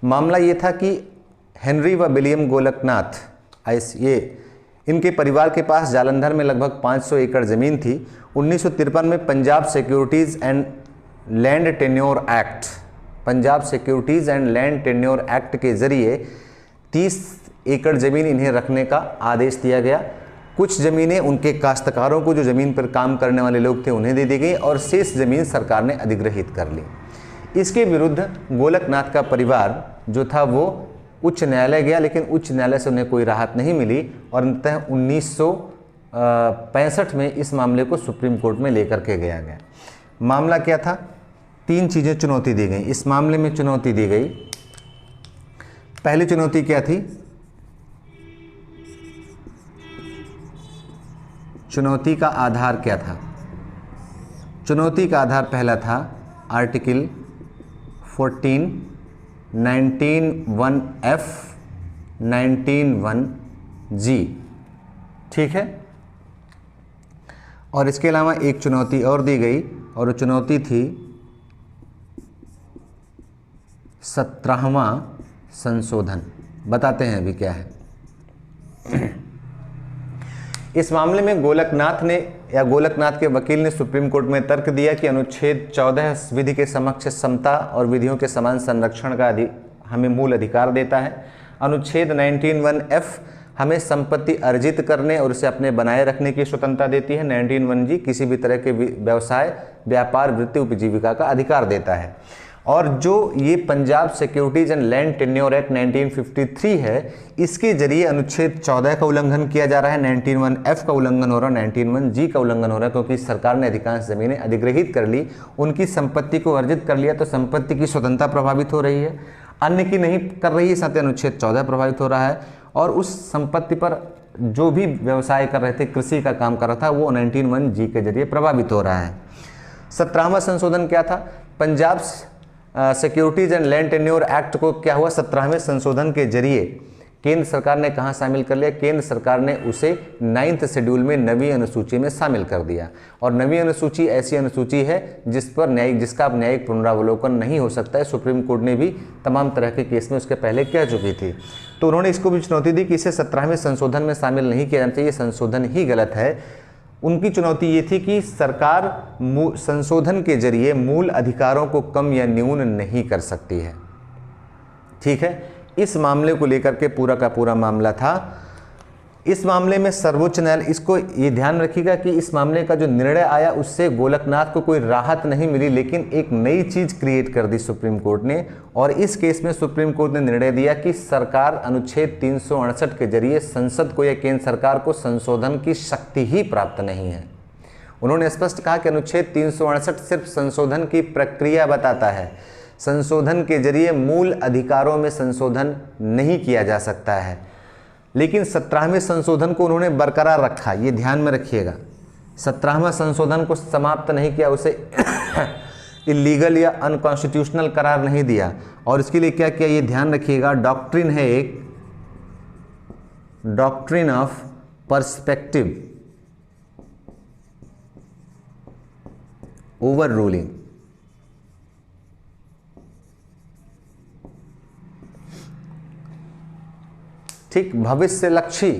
मामला ये था कि हेनरी व विलियम गोलकनाथ ये इनके परिवार के पास जालंधर में लगभग 500 एकड़ ज़मीन थी। 1953 में Punjab securities and land tenure act, Punjab securities and land tenure act के ज़रिए 30 एकड़ ज़मीन इन्हें रखने का आदेश दिया गया। कुछ ज़मीनें उनके काश्तकारों को, जो ज़मीन पर काम करने वाले लोग थे, उन्हें दे दी गई, और शेष ज़मीन सरकार ने अधिग्रहित कर ली। इसके विरुद्ध गोलकनाथ का परिवार जो था वो उच्च न्यायालय गया, लेकिन उच्च न्यायालय से उन्हें कोई राहत नहीं मिली, और अंततः 1965 में इस मामले को सुप्रीम कोर्ट में लेकर के गया। मामला क्या था? 3 चीज़ें चुनौती दी गई इस मामले में। चुनौती दी गई, पहली चुनौती क्या थी? चुनौती का आधार क्या था? चुनौती का आधार पहला था आर्टिकल 14, 19(1)(f), 19(1)(g। ठीक है, और इसके अलावा एक चुनौती और दी गई, और वो चुनौती थी 17वां संशोधन। बताते हैं अभी क्या है। इस मामले में गोलकनाथ ने या गोलकनाथ के वकील ने सुप्रीम कोर्ट में तर्क दिया कि अनुच्छेद 14 विधि के समक्ष समता और विधियों के समान संरक्षण का हमें मूल अधिकार देता है। अनुच्छेद 19(1)(f) हमें संपत्ति अर्जित करने और उसे अपने बनाए रखने की स्वतंत्रता देती है। 19(1)(g) किसी भी तरह के व्यवसाय, व्यापार, वृत्ति, उपजीविका का अधिकार देता है। और जो ये Punjab securities and land tenure act 1953 है, इसके जरिए अनुच्छेद 14 का उल्लंघन किया जा रहा है, 19(1)(f) का उल्लंघन हो रहा है, 19(1)(g) का उल्लंघन हो रहा है, क्योंकि सरकार ने अधिकांश जमीनें अधिग्रहित कर ली, उनकी संपत्ति को अर्जित कर लिया, तो संपत्ति की स्वतंत्रता प्रभावित हो रही है, अन्य की नहीं कर रही है, साथ ही अनुच्छेद 14 प्रभावित हो रहा है। और उस संपत्ति पर जो भी व्यवसाय कर रहे थे, कृषि का काम कर रहा था, वो 19(1)(g) के जरिए प्रभावित हो रहा है। 17वां संशोधन क्या था? Punjab securities and land tenure act को क्या हुआ? 17वें संशोधन के जरिए केंद्र सरकार ने कहाँ शामिल कर लिया? केंद्र सरकार ने उसे 9th शेड्यूल में 9वीं अनुसूची में शामिल कर दिया। और 9वीं अनुसूची ऐसी अनुसूची है जिसका अब न्यायिक पुनरावलोकन नहीं हो सकता है। सुप्रीम कोर्ट ने भी तमाम तरह के केस में उसके पहले कह चुकी थी। तो उन्होंने इसको भी चुनौती दी कि इसे 17वें संशोधन में शामिल नहीं किया जाना चाहिए, संशोधन ही गलत है। उनकी चुनौती ये थी कि सरकार संशोधन के जरिए मूल अधिकारों को कम या न्यून नहीं कर सकती है। ठीक है, इस मामले को लेकर के पूरा का पूरा मामला था। इस मामले में सर्वोच्च न्यायालय, इसको ये ध्यान रखिएगा कि इस मामले का जो निर्णय आया उससे गोलकनाथ को कोई राहत नहीं मिली, लेकिन एक नई चीज क्रिएट कर दी सुप्रीम कोर्ट ने। और इस केस में सुप्रीम कोर्ट ने निर्णय दिया कि सरकार अनुच्छेद 368 के जरिए संसद को या केंद्र सरकार को संशोधन की शक्ति ही प्राप्त नहीं है। उन्होंने स्पष्ट कहा कि अनुच्छेद 368 सिर्फ संशोधन की प्रक्रिया बताता है, संशोधन के जरिए मूल अधिकारों में संशोधन नहीं किया जा सकता है। लेकिन 17वें संशोधन को उन्होंने बरकरार रखा, ये ध्यान में रखिएगा। 17वां संशोधन को समाप्त नहीं किया, उसे इलीगल या अनकॉन्स्टिट्यूशनल करार नहीं दिया। और इसके लिए क्या किया, ये ध्यान रखिएगा, डॉक्ट्रिन है एक, doctrine of perspective, over ruling. ठीक, भविष्यलक्षी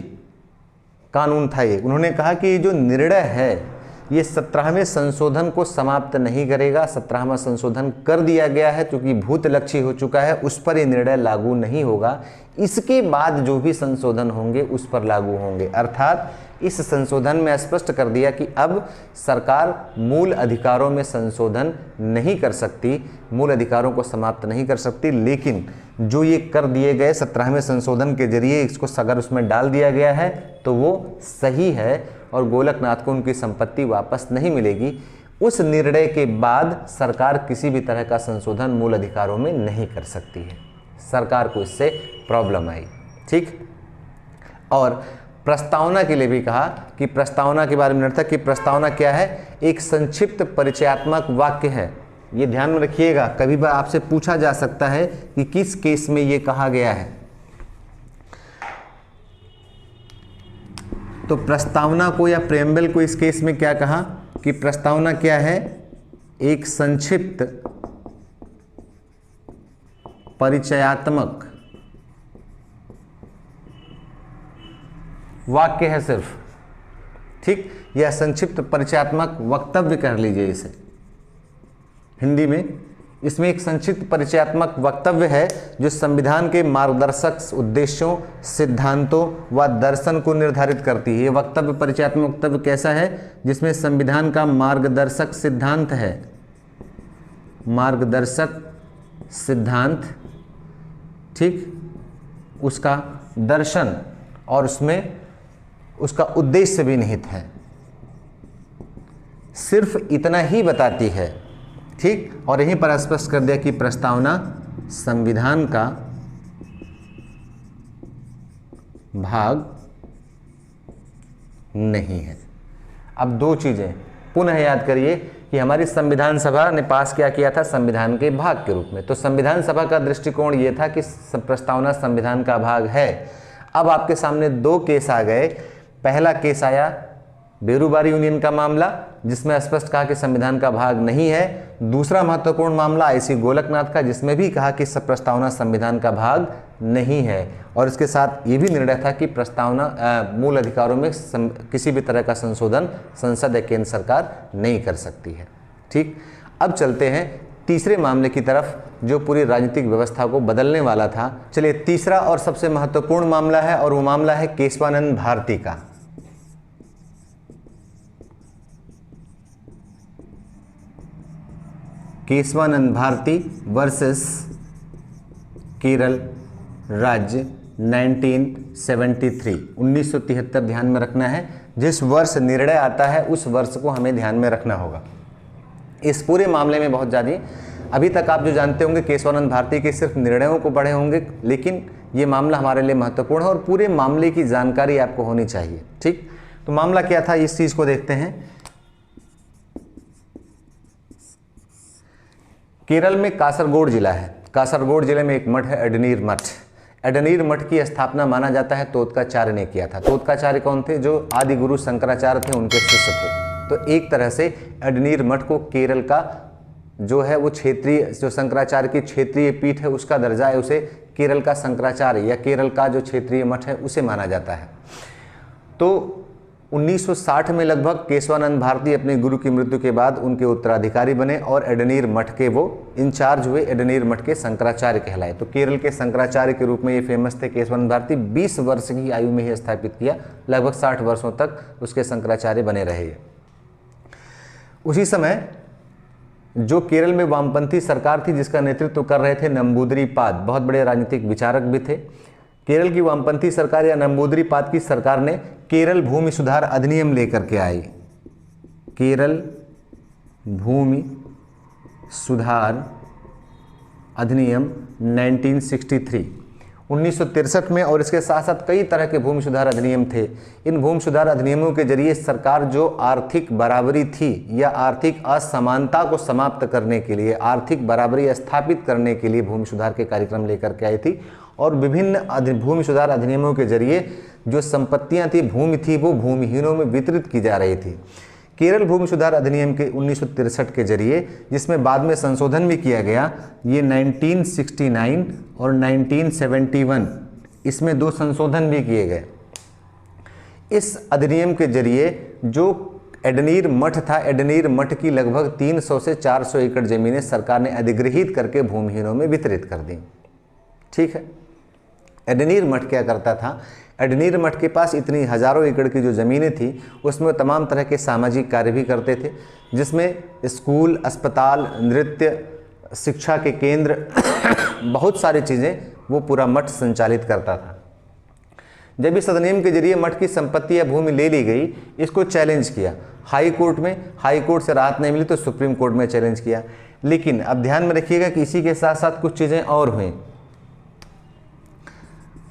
कानून था ये। उन्होंने कहा कि जो निर्णय है ये 17वें संशोधन को समाप्त नहीं करेगा। 17वां संशोधन कर दिया गया है, क्योंकि भूतलक्षी हो चुका है, उस पर ये निर्णय लागू नहीं होगा। इसके बाद जो भी संशोधन होंगे उस पर लागू होंगे। अर्थात इस संशोधन में स्पष्ट कर दिया कि अब सरकार मूल अधिकारों में संशोधन नहीं कर सकती, मूल अधिकारों को समाप्त नहीं कर सकती, लेकिन जो ये कर दिए गए 17वें संशोधन के जरिए इसको अगर उसमें डाल दिया गया है तो वो सही है और गोलकनाथ को उनकी संपत्ति वापस नहीं मिलेगी। उस निर्णय के बाद सरकार किसी भी तरह का संशोधन मूल अधिकारों में नहीं कर सकती है। सरकार को इससे प्रॉब्लम आई। ठीक, और प्रस्तावना के लिए भी कहा कि प्रस्तावना के बारे में था कि प्रस्तावना क्या है, एक संक्षिप्त परिचयात्मक वाक्य है। ये ध्यान में रखिएगा, कभी बार आपसे पूछा जा सकता है कि किस केस में ये कहा गया है। तो प्रस्तावना को या प्रेम्बल को इस केस में क्या कहा कि प्रस्तावना क्या है, एक संक्षिप्त परिचयात्मक वाक्य है सिर्फ। ठीक, यह संक्षिप्त परिचयात्मक वक्तव्य कह लीजिए इसे हिंदी में। इसमें एक संक्षिप्त परिचयात्मक वक्तव्य है जो संविधान के मार्गदर्शक उद्देश्यों, सिद्धांतों व दर्शन को निर्धारित करती है। ये वक्तव्य, परिचयात्मक वक्तव्य कैसा है, जिसमें संविधान का मार्गदर्शक सिद्धांत है, मार्गदर्शक सिद्धांत, ठीक, उसका दर्शन और उसमें उसका उद्देश्य भी निहित है। सिर्फ इतना ही बताती है। ठीक, और यहीं पर स्पष्ट कर दिया कि प्रस्तावना संविधान का भाग नहीं है। अब दो चीजें पुनः याद करिए कि हमारी संविधान सभा ने पास क्या किया था, संविधान के भाग के रूप में। तो संविधान सभा का दृष्टिकोण यह था कि प्रस्तावना संविधान का भाग है। अब आपके सामने दो केस आ गए। पहला केस आया बेरूबारी यूनियन का मामला, जिसमें स्पष्ट कहा कि संविधान का भाग नहीं है। दूसरा महत्वपूर्ण मामला आईसी गोलकनाथ का, जिसमें भी कहा कि प्रस्तावना संविधान का भाग नहीं है। और इसके साथ ये भी निर्णय था कि प्रस्तावना मूल अधिकारों में किसी भी तरह का संशोधन संसद या केंद्र सरकार नहीं कर सकती है। ठीक, अब चलते हैं तीसरे मामले की तरफ, जो पूरी राजनीतिक व्यवस्था को बदलने वाला था। चलिए, तीसरा और सबसे महत्वपूर्ण मामला है, और वो मामला है केशवानंद भारती का। केशवानंद भारती वर्सेस केरल राज्य 1973, 1973 ध्यान में रखना है। जिस वर्ष निर्णय आता है उस वर्ष को हमें ध्यान में रखना होगा। इस पूरे मामले में बहुत ज़्यादा, अभी तक आप जो जानते होंगे केशवानंद भारती के सिर्फ निर्णयों को पढ़े होंगे, लेकिन ये मामला हमारे लिए महत्वपूर्ण है और पूरे मामले की जानकारी आपको होनी चाहिए। ठीक, तो मामला क्या था, इस चीज़ को देखते हैं। केरल में कासरगोड जिला है। कासरगोड जिले में एक मठ है, एडनीर मठ। एडनीर मठ की स्थापना माना जाता है तोतकाचार्य ने किया था। तोतकाचार्य कौन थे, जो आदि गुरु शंकराचार्य थे, उनके शिष्य थे। तो एक तरह से एडनीर मठ को केरल का जो है वो क्षेत्रीय, जो शंकराचार्य की क्षेत्रीय पीठ है उसका दर्जा है, उसे केरल का शंकराचार्य या केरल का जो क्षेत्रीय मठ है उसे माना जाता है। तो 1960 में लगभग केशवानंद भारती अपने गुरु की मृत्यु के बाद उनके उत्तराधिकारी बने और एडनीर मठ के वो इंचार्ज हुए। एडनीर मठ के शंकराचार्य कहलाए। तो केरल के शंकराचार्य के रूप में ये फेमस थे केशवानंद भारती। 20 वर्ष की आयु में ही स्थापित किया, लगभग 60 वर्षों तक उसके शंकराचार्य बने रहे। उसी समय जो केरल में वामपंथी सरकार थी जिसका नेतृत्व कर रहे थे नंबूदरीपाद, बहुत बड़े राजनीतिक विचारक भी थे। केरल की वामपंथी सरकार या नंबूदरीपाद की सरकार ने केरल भूमि सुधार अधिनियम लेकर के आई। केरल भूमि सुधार अधिनियम 1963, 1963 में। और इसके साथ साथ कई तरह के भूमि सुधार अधिनियम थे। इन भूमि सुधार अधिनियमों के जरिए सरकार जो आर्थिक बराबरी थी या आर्थिक असमानता को समाप्त करने के लिए, आर्थिक बराबरी स्थापित करने के लिए भूमि सुधार के कार्यक्रम लेकर के आई थी। और विभिन्न भूमि सुधार अधिनियमों के जरिए जो संपत्तियां थी, भूमि थी, वो भूमिहीनों में वितरित की जा रही थी। केरल भूमि सुधार अधिनियम के 1963 के जरिए, जिसमें बाद में संशोधन भी किया गया, ये 1969 और 1971, इसमें 2 संशोधन भी किए गए। इस अधिनियम के जरिए जो एडनीर मठ था, एडनीर मठ की लगभग 300 से 400 एकड़ जमीनें सरकार ने अधिग्रहित करके भूमिहीनों में वितरित कर दी। ठीक है, एडनीर मठ क्या करता था, एडनीर मठ के पास इतनी हजारों एकड़ की जो ज़मीनें थी उसमें तमाम तरह के सामाजिक कार्य भी करते थे, जिसमें स्कूल, अस्पताल, नृत्य, शिक्षा के केंद्र बहुत सारी चीज़ें वो पूरा मठ संचालित करता था। जब इस अधिनियम के जरिए मठ की संपत्ति या भूमि ले ली गई, इसको चैलेंज किया हाई कोर्ट में, हाई कोर्ट से राहत नहीं मिली तो सुप्रीम कोर्ट में चैलेंज किया। लेकिन अब ध्यान में रखिएगा कि इसी के साथ साथ कुछ चीज़ें और हुई।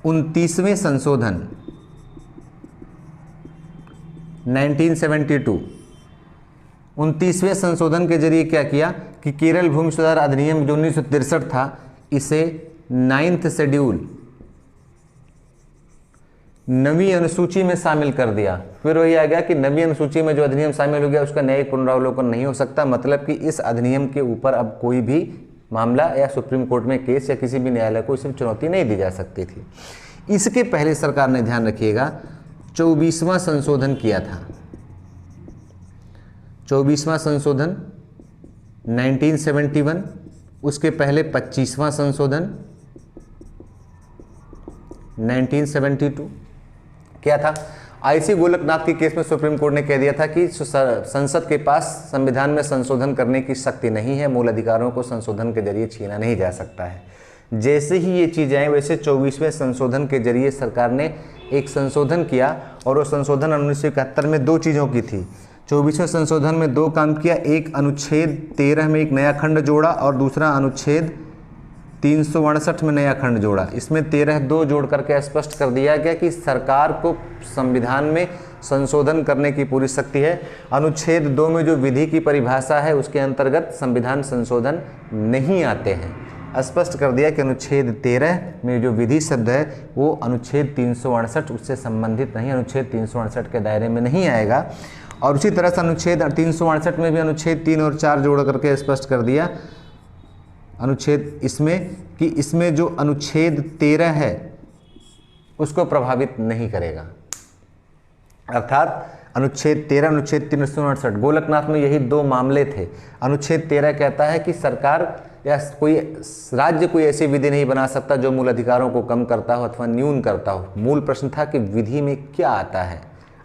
29वें संशोधन 1972, 29वें संशोधन के जरिए क्या किया कि केरल भूमि सुधार अधिनियम जो 1963 था, इसे 9th शेड्यूल 9वीं अनुसूची में शामिल कर दिया। फिर वही आ गया कि 9वीं अनुसूची में जो अधिनियम शामिल हो गया उसका न्यायिक पुनरावलोकन नहीं हो सकता, मतलब कि इस अधिनियम के ऊपर अब कोई भी मामला या सुप्रीम कोर्ट में केस या किसी भी न्यायालय को इसमें चुनौती नहीं दी जा सकती थी। इसके पहले सरकार ने, ध्यान रखिएगा, 24वां संशोधन किया था। 24वां संशोधन 1971, उसके पहले 25वां संशोधन 1972। क्या था, आईसी गोलकनाथ के केस में सुप्रीम कोर्ट ने कह दिया था कि संसद के पास संविधान में संशोधन करने की शक्ति नहीं है, मूल अधिकारों को संशोधन के जरिए छीना नहीं जा सकता है। जैसे ही ये चीज़ आए वैसे 24वें संशोधन के जरिए सरकार ने एक संशोधन किया, और वो संशोधन 1971 में 2 चीज़ों की थी। 24वें संशोधन में 2 काम किया, एक अनुच्छेद 13 में एक नया खंड जोड़ा और दूसरा अनुच्छेद 368 में नया खंड जोड़ा। इसमें 13(2) जोड़ करके स्पष्ट कर दिया गया कि सरकार को संविधान में संशोधन करने की पूरी शक्ति है। अनुच्छेद 2 में जो विधि की परिभाषा है उसके अंतर्गत संविधान संशोधन नहीं आते हैं। स्पष्ट कर दिया कि अनुच्छेद 13 में जो विधि शब्द है वो अनुच्छेद 368 उससे संबंधित नहीं, अनुच्छेद 368 के दायरे में नहीं आएगा। और उसी तरह से अनुच्छेद 368 में भी अनुच्छेद 3 और 4 जोड़ करके स्पष्ट कर दिया अनुच्छेद इसमें कि इसमें जो अनुच्छेद 13 है उसको प्रभावित नहीं करेगा। अर्थात अनुच्छेद 13, अनुच्छेद 368, गोलकनाथ में यही 2 मामले थे। अनुच्छेद 13 कहता है कि सरकार या कोई राज्य कोई ऐसी विधि नहीं बना सकता जो मूल अधिकारों को कम करता हो अथवा न्यून करता हो। मूल प्रश्न था कि विधि में क्या आता है,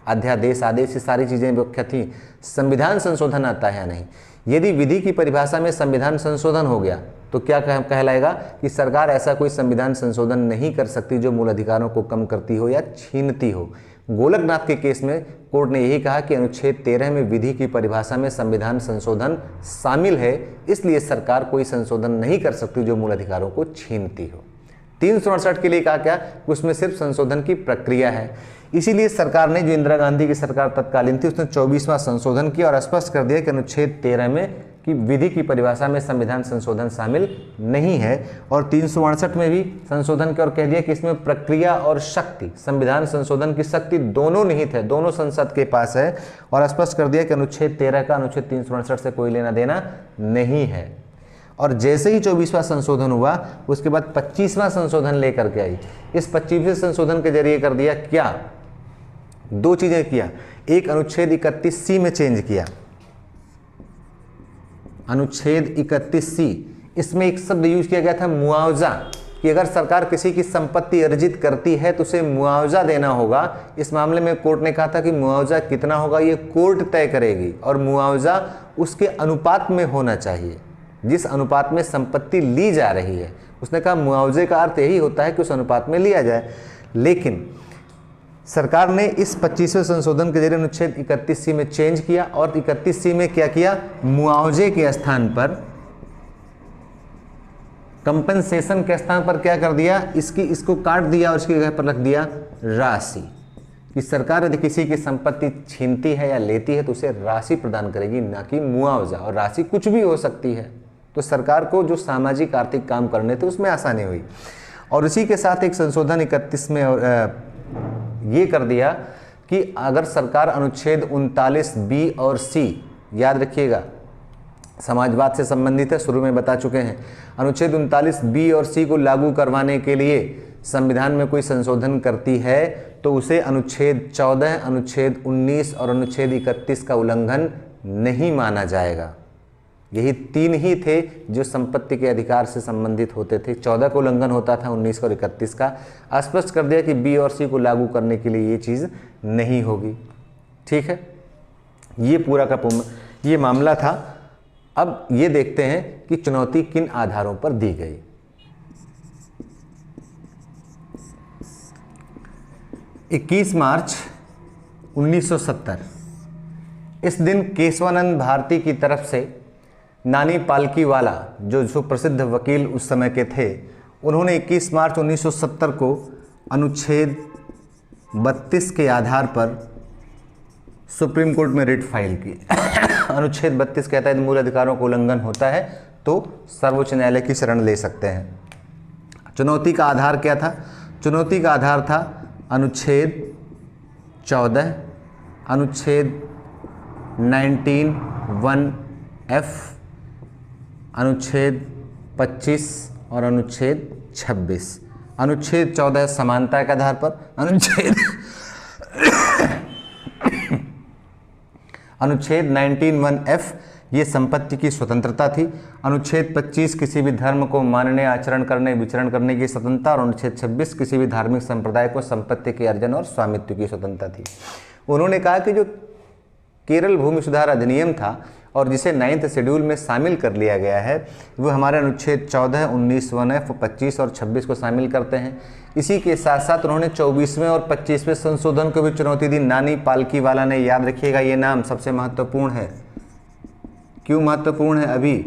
अध्यादेश, आदेश, ये सारी चीज़ें व्याख्या थी, संविधान संशोधन आता है या नहीं। यदि विधि की परिभाषा में संविधान संशोधन हो गया तो क्या कहलाएगा कि सरकार ऐसा कोई संविधान संशोधन नहीं कर सकती जो मूल अधिकारों को कम करती हो या छीनती हो। गोलकनाथ के केस में कोर्ट ने यही कहा कि अनुच्छेद 13 में विधि की परिभाषा में संविधान संशोधन शामिल है, इसलिए सरकार कोई संशोधन नहीं कर सकती जो मूल अधिकारों को छीनती हो। 368 के लिए कहा क्या, उसमें सिर्फ संशोधन की प्रक्रिया है। इसीलिए सरकार ने, जो इंदिरा गांधी की सरकार तत्कालीन थी, उसने 24वां संशोधन किया और स्पष्ट कर दिया कि अनुच्छेद 13 में कि विधि की परिभाषा में संविधान संशोधन शामिल नहीं है। और 368 में भी संशोधन किया और कह दिया कि इसमें प्रक्रिया और शक्ति, संविधान संशोधन की शक्ति दोनों निहित है, दोनों संसद के पास है। और स्पष्ट कर दिया कि अनुच्छेद 13 का अनुच्छेद 368 से कोई लेना देना नहीं है। और जैसे ही 24वां संशोधन हुआ उसके बाद 25वां संशोधन लेकर के आई। इस 25वें संशोधन के जरिए कर दिया क्या, 2 चीजें किया। एक, अनुच्छेद 31C में चेंज किया, अनुच्छेद 31C, इसमें एक शब्द यूज किया गया था मुआवजा, कि अगर सरकार किसी की संपत्ति अर्जित करती है तो उसे मुआवजा देना होगा। इस मामले में कोर्ट ने कहा था कि मुआवजा कितना होगा ये कोर्ट तय करेगी, और मुआवजा उसके अनुपात में होना चाहिए जिस अनुपात में संपत्ति ली जा रही है। उसने कहा मुआवजे का अर्थ यही होता है कि उस अनुपात में लिया जाए। लेकिन सरकार ने इस 25वें संशोधन के जरिए अनुच्छेद 31C में चेंज किया और 31C में क्या किया, मुआवजे के स्थान पर, कंपनसेशन के स्थान पर क्या कर दिया, इसको काट दिया और इसकी जगह पर रख दिया राशि, कि सरकार यदि किसी की संपत्ति छीनती है या लेती है तो उसे राशि प्रदान करेगी, ना कि मुआवजा। और राशि कुछ भी हो सकती है, तो सरकार को जो सामाजिक आर्थिक काम करने थे उसमें आसानी हुई। और इसी के साथ एक संशोधन 31 में ये कर दिया कि अगर सरकार अनुच्छेद 39 बी और सी, याद रखिएगा समाजवाद से संबंधित है, शुरू में बता चुके हैं, अनुच्छेद 39 बी और सी को लागू करवाने के लिए संविधान में कोई संशोधन करती है तो उसे अनुच्छेद 14, अनुच्छेद 19 और अनुच्छेद 31 का उल्लंघन नहीं माना जाएगा। यही 3 ही थे जो संपत्ति के अधिकार से संबंधित होते थे। 14 का उल्लंघन होता था, 19 और 31 का। स्पष्ट कर दिया कि बी और सी को लागू करने के लिए ये चीज़ नहीं होगी। ठीक है, ये पूरा का ये मामला था। अब ये देखते हैं कि चुनौती किन आधारों पर दी गई। इक्कीस मार्च 1970, इस दिन केशवानंद भारती की तरफ से नानी पालकीवाला, जो सुप्रसिद्ध वकील उस समय के थे, उन्होंने 21 मार्च 1970 को अनुच्छेद 32 के आधार पर सुप्रीम कोर्ट में रिट फाइल की। अनुच्छेद 32 कहता है यदि मूल अधिकारों का उल्लंघन होता है तो सर्वोच्च न्यायालय की शरण ले सकते हैं। चुनौती का आधार क्या था? चुनौती का आधार था अनुच्छेद 14, अनुच्छेद 19(1)(f), अनुच्छेद 25 और अनुच्छेद 26। अनुच्छेद 14 समानता के आधार पर, अनुच्छेद 19(1)(f) ये संपत्ति की स्वतंत्रता थी। अनुच्छेद 25 किसी भी धर्म को मानने, आचरण करने, विचरण करने की स्वतंत्रता, और अनुच्छेद 26 किसी भी धार्मिक संप्रदाय को संपत्ति के अर्जन और स्वामित्व की स्वतंत्रता थी। उन्होंने कहा कि जो केरल भूमि सुधार अधिनियम था और जिसे 9th शेड्यूल में शामिल कर लिया गया है, वो हमारे अनुच्छेद 14, 19(1)(f), 25 और 26 को शामिल करते हैं। इसी के साथ साथ उन्होंने 24वें और 25वें संशोधन को भी चुनौती दी। नानी पालकीवाला ने, याद रखिएगा ये नाम सबसे महत्वपूर्ण है। क्यों महत्वपूर्ण है? अभी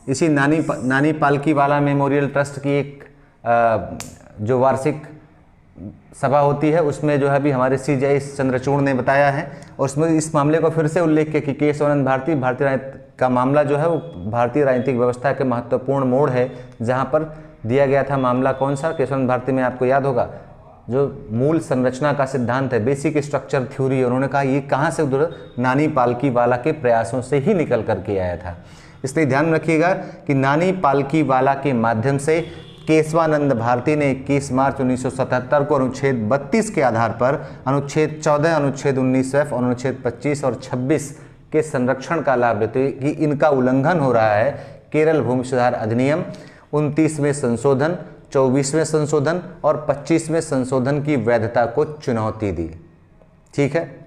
इसी नानी पालकीवाला मेमोरियल ट्रस्ट की एक जो वार्षिक सभा होती है उसमें जो है अभी हमारे CJ चंद्रचूड़ ने बताया है, और उसमें इस मामले को फिर से उल्लेख किया कि केशवानंद भारती का मामला जो है वो भारतीय राजनीतिक व्यवस्था के महत्वपूर्ण मोड़ है, जहाँ पर दिया गया था मामला कौन सा? केशवानंद भारती में आपको याद होगा जो मूल संरचना का सिद्धांत है, बेसिक स्ट्रक्चर थ्योरी, उन्होंने कहा ये कहाँ से उधर नानी पालकीवाला के प्रयासों से ही निकल करके आया था। इसलिए ध्यान रखिएगा कि नानी पालकीवाला के माध्यम से केशवानंद भारती ने 21 मार्च 1977 को अनुच्छेद 32 के आधार पर अनुच्छेद 14, अनुच्छेद 19(f) और अनुच्छेद 25 और 26 के संरक्षण का लाभ लेते हुए कि इनका उल्लंघन हो रहा है, केरल भूमि सुधार अधिनियम 29वें संशोधन, 24वें संशोधन और 25वें संशोधन की वैधता को चुनौती दी। ठीक है,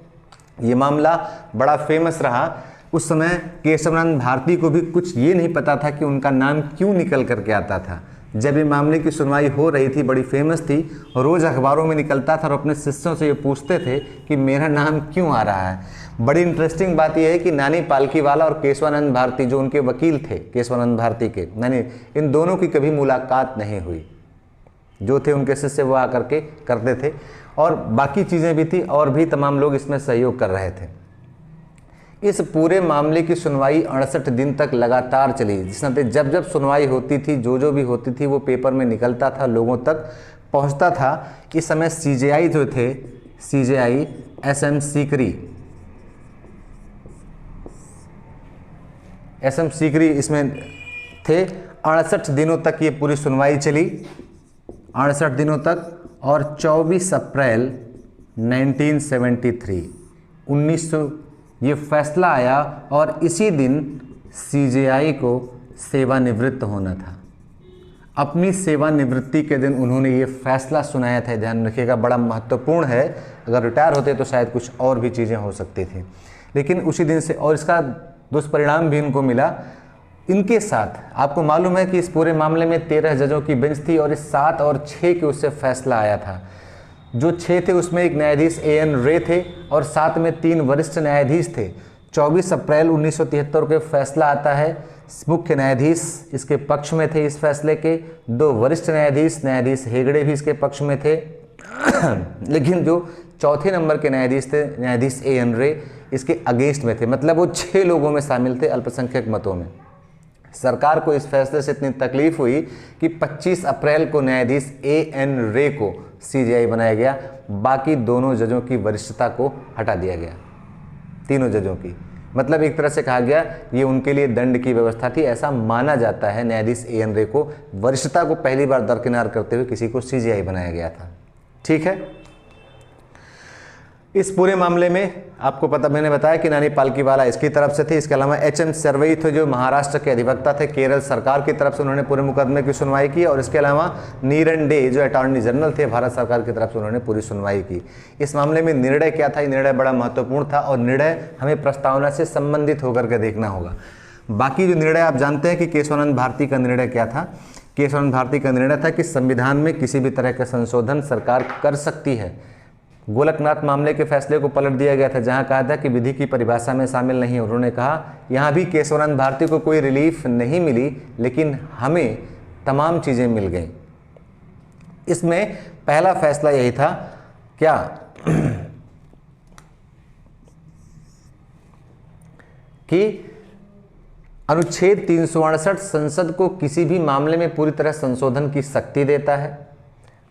ये मामला बड़ा फेमस रहा। उस समय केशवानंद भारती को भी कुछ ये नहीं पता था कि उनका नाम क्यों निकल करके आता था। जब ये मामले की सुनवाई हो रही थी, बड़ी फेमस थी, रोज़ अखबारों में निकलता था और अपने शिष्यों से ये पूछते थे कि मेरा नाम क्यों आ रहा है। बड़ी इंटरेस्टिंग बात यह है कि नानी पालकीवाला और केशवानंद भारती जो उनके वकील थे, केशवानंद भारती के, यानी इन दोनों की कभी मुलाकात नहीं हुई। जो थे उनके शिष्य वो आकर के करते थे, और बाकी चीज़ें भी थी, और भी तमाम लोग इसमें सहयोग कर रहे थे। इस पूरे मामले की सुनवाई 68 दिन तक लगातार चली, जिसमें जब जब सुनवाई होती थी, जो भी होती थी, वो पेपर में निकलता था, लोगों तक पहुंचता था। इस समय CJI जो थे, CJI SM सीकरी इसमें थे। 68 दिनों तक ये पूरी सुनवाई चली, 68 दिनों तक, और 24 अप्रैल 1973 ये फैसला आया, और इसी दिन CJI को सेवानिवृत्त होना था। अपनी सेवानिवृत्ति के दिन उन्होंने ये फैसला सुनाया था। ध्यान रखिएगा, बड़ा महत्वपूर्ण है। अगर रिटायर होते तो शायद कुछ और भी चीज़ें हो सकती थी, लेकिन उसी दिन से, और इसका दुष्परिणाम भी इनको मिला। इनके साथ आपको मालूम है कि इस पूरे मामले में 13 जजों की बेंच थी, और इस 7 और 6 के उससे फैसला आया था। जो 6 थे उसमें एक न्यायाधीश AN रे थे, और साथ में 3 वरिष्ठ न्यायाधीश थे। 24 अप्रैल 1973 के फैसला आता है। मुख्य न्यायाधीश इसके पक्ष में थे, इस फैसले के 2 वरिष्ठ न्यायाधीश हेगड़े भी इसके पक्ष में थे। लेकिन जो चौथे नंबर के न्यायाधीश थे, न्यायाधीश AN रे, इसके अगेंस्ट में थे। मतलब वो 6 लोगों में शामिल थे, अल्पसंख्यक मतों में। सरकार को इस फैसले से इतनी तकलीफ हुई कि 25 अप्रैल को न्यायाधीश A.N. रे को CJI बनाया गया, बाकी दोनों जजों की वरिष्ठता को हटा दिया गया, तीनों जजों की। मतलब एक तरह से कहा गया ये उनके लिए दंड की व्यवस्था थी, ऐसा माना जाता है। न्यायाधीश A.N. रे को वरिष्ठता को पहली बार दरकिनार करते हुए किसी को CJI बनाया गया था। ठीक है, इस पूरे मामले में आपको पता, मैंने बताया कि नानी पालकीवाला इसकी तरफ से थी, इसके अलावा H.M. सर्वई थे जो महाराष्ट्र के अधिवक्ता थे, केरल सरकार की तरफ से उन्होंने पूरे मुकदमे की सुनवाई की, और इसके अलावा नीरन डे जो अटॉर्नी जनरल थे भारत सरकार की तरफ से, उन्होंने पूरी सुनवाई की। इस मामले में निर्णय क्या था? ये निर्णय बड़ा महत्वपूर्ण था और निर्णय हमें प्रस्तावना से संबंधित होकर के देखना होगा। बाकी जो निर्णय आप जानते हैं कि केशवानंद भारती का निर्णय क्या था। केशवानंद भारती का निर्णय था कि संविधान में किसी भी तरह का संशोधन सरकार कर सकती है। गोलकनाथ मामले के फैसले को पलट दिया गया था, जहां कहा था कि विधि की परिभाषा में शामिल नहीं। उन्होंने कहा यहां भी केशवानंद भारती को कोई रिलीफ नहीं मिली, लेकिन हमें तमाम चीज़ें मिल गई। इसमें पहला फैसला यही था क्या कि अनुच्छेद 368 संसद को किसी भी मामले में पूरी तरह संशोधन की शक्ति देता है,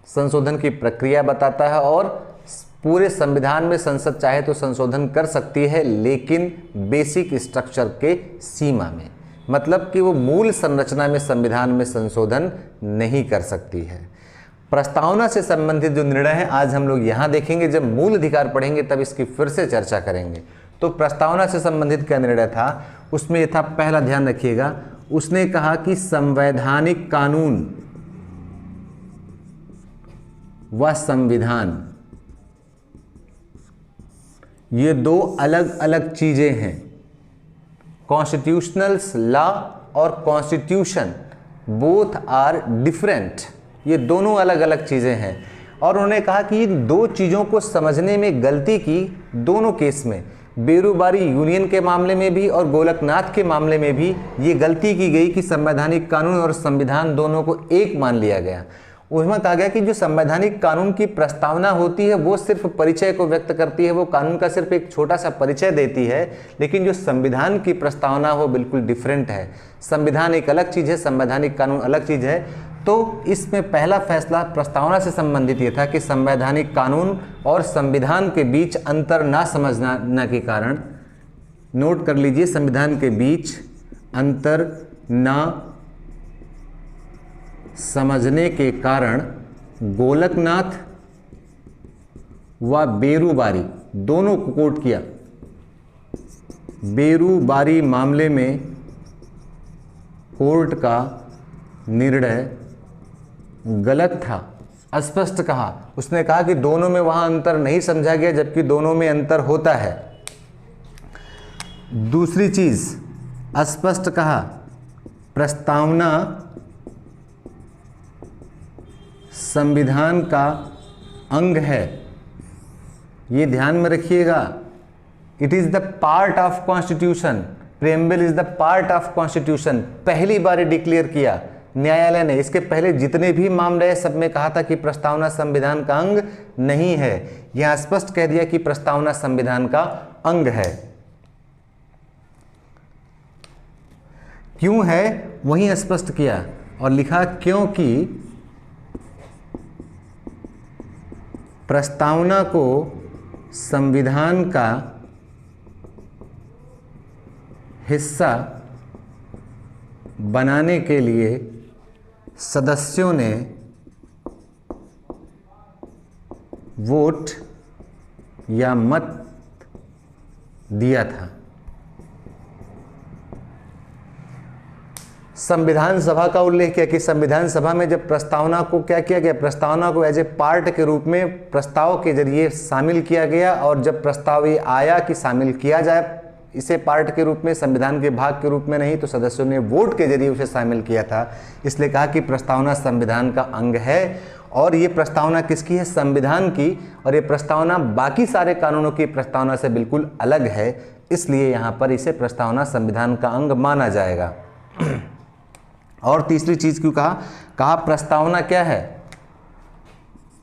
संशोधन की प्रक्रिया बताता है, और पूरे संविधान में संसद चाहे तो संशोधन कर सकती है, लेकिन बेसिक स्ट्रक्चर के सीमा में। मतलब कि वो मूल संरचना में संविधान में संशोधन नहीं कर सकती है। प्रस्तावना से संबंधित जो निर्णय है आज हम लोग यहाँ देखेंगे, जब मूल अधिकार पढ़ेंगे तब इसकी फिर से चर्चा करेंगे। तो प्रस्तावना से संबंधित क्या निर्णय था, उसमें यह था, पहला ध्यान रखिएगा, उसने कहा कि संवैधानिक कानून व संविधान ये दो अलग अलग चीजें हैं। कॉन्स्टिट्यूशनल लॉ और कॉन्स्टिट्यूशन बोथ आर डिफरेंट, ये दोनों अलग अलग चीजें हैं। और उन्होंने कहा कि इन दो चीजों को समझने में गलती की दोनों केस में, बेरूबारी यूनियन के मामले में भी और गोलकनाथ के मामले में भी ये गलती की गई कि संवैधानिक कानून और संविधान दोनों को एक मान लिया गया। उसमें कहा गया कि जो संवैधानिक कानून की प्रस्तावना होती है वो सिर्फ परिचय को व्यक्त करती है, वो कानून का सिर्फ एक छोटा सा परिचय देती है, लेकिन जो संविधान की प्रस्तावना वो बिल्कुल डिफरेंट है। संविधान एक अलग चीज़ है, संवैधानिक कानून अलग चीज़ है। तो इसमें पहला फैसला प्रस्तावना से संबंधित ये था कि संवैधानिक कानून और संविधान के बीच अंतर ना समझने के कारण, नोट कर लीजिए, संविधान के बीच अंतर ना समझने के कारण गोलकनाथ व बेरूबारी दोनों को कोट किया। बेरूबारी मामले में कोर्ट का निर्णय गलत था, अस्पष्ट कहा। उसने कहा कि दोनों में वहां अंतर नहीं समझा गया, जबकि दोनों में अंतर होता है। दूसरी चीज अस्पष्ट कहा, प्रस्तावना संविधान का अंग है, ये ध्यान में रखिएगा। It is the part of constitution, preamble is the part of constitution. पहली बार डिक्लेयर किया न्यायालय ने। इसके पहले जितने भी मामले सब में कहा था कि प्रस्तावना संविधान का अंग नहीं है, यह स्पष्ट कह दिया कि प्रस्तावना संविधान का अंग है। क्यों है वहीं स्पष्ट किया और लिखा, क्योंकि प्रस्तावना को संविधान का हिस्सा बनाने के लिए सदस्यों ने वोट या मत दिया था। संविधान सभा का उल्लेख किया कि संविधान सभा में जब प्रस्तावना को क्या किया गया, प्रस्तावना को एज ए पार्ट के रूप में प्रस्ताव के जरिए शामिल किया गया, और जब प्रस्ताव ये आया कि शामिल किया जाए इसे पार्ट के रूप में, संविधान के भाग के रूप में नहीं, तो सदस्यों ने वोट के जरिए उसे शामिल किया था। इसलिए कहा कि प्रस्तावना संविधान का अंग है, और ये प्रस्तावना किसकी है, संविधान की, और ये प्रस्तावना बाकी सारे कानूनों की प्रस्तावना से बिल्कुल अलग है। इसलिए यहाँ पर इसे प्रस्तावना संविधान का अंग माना जाएगा। और तीसरी चीज क्यों कहा प्रस्तावना क्या है,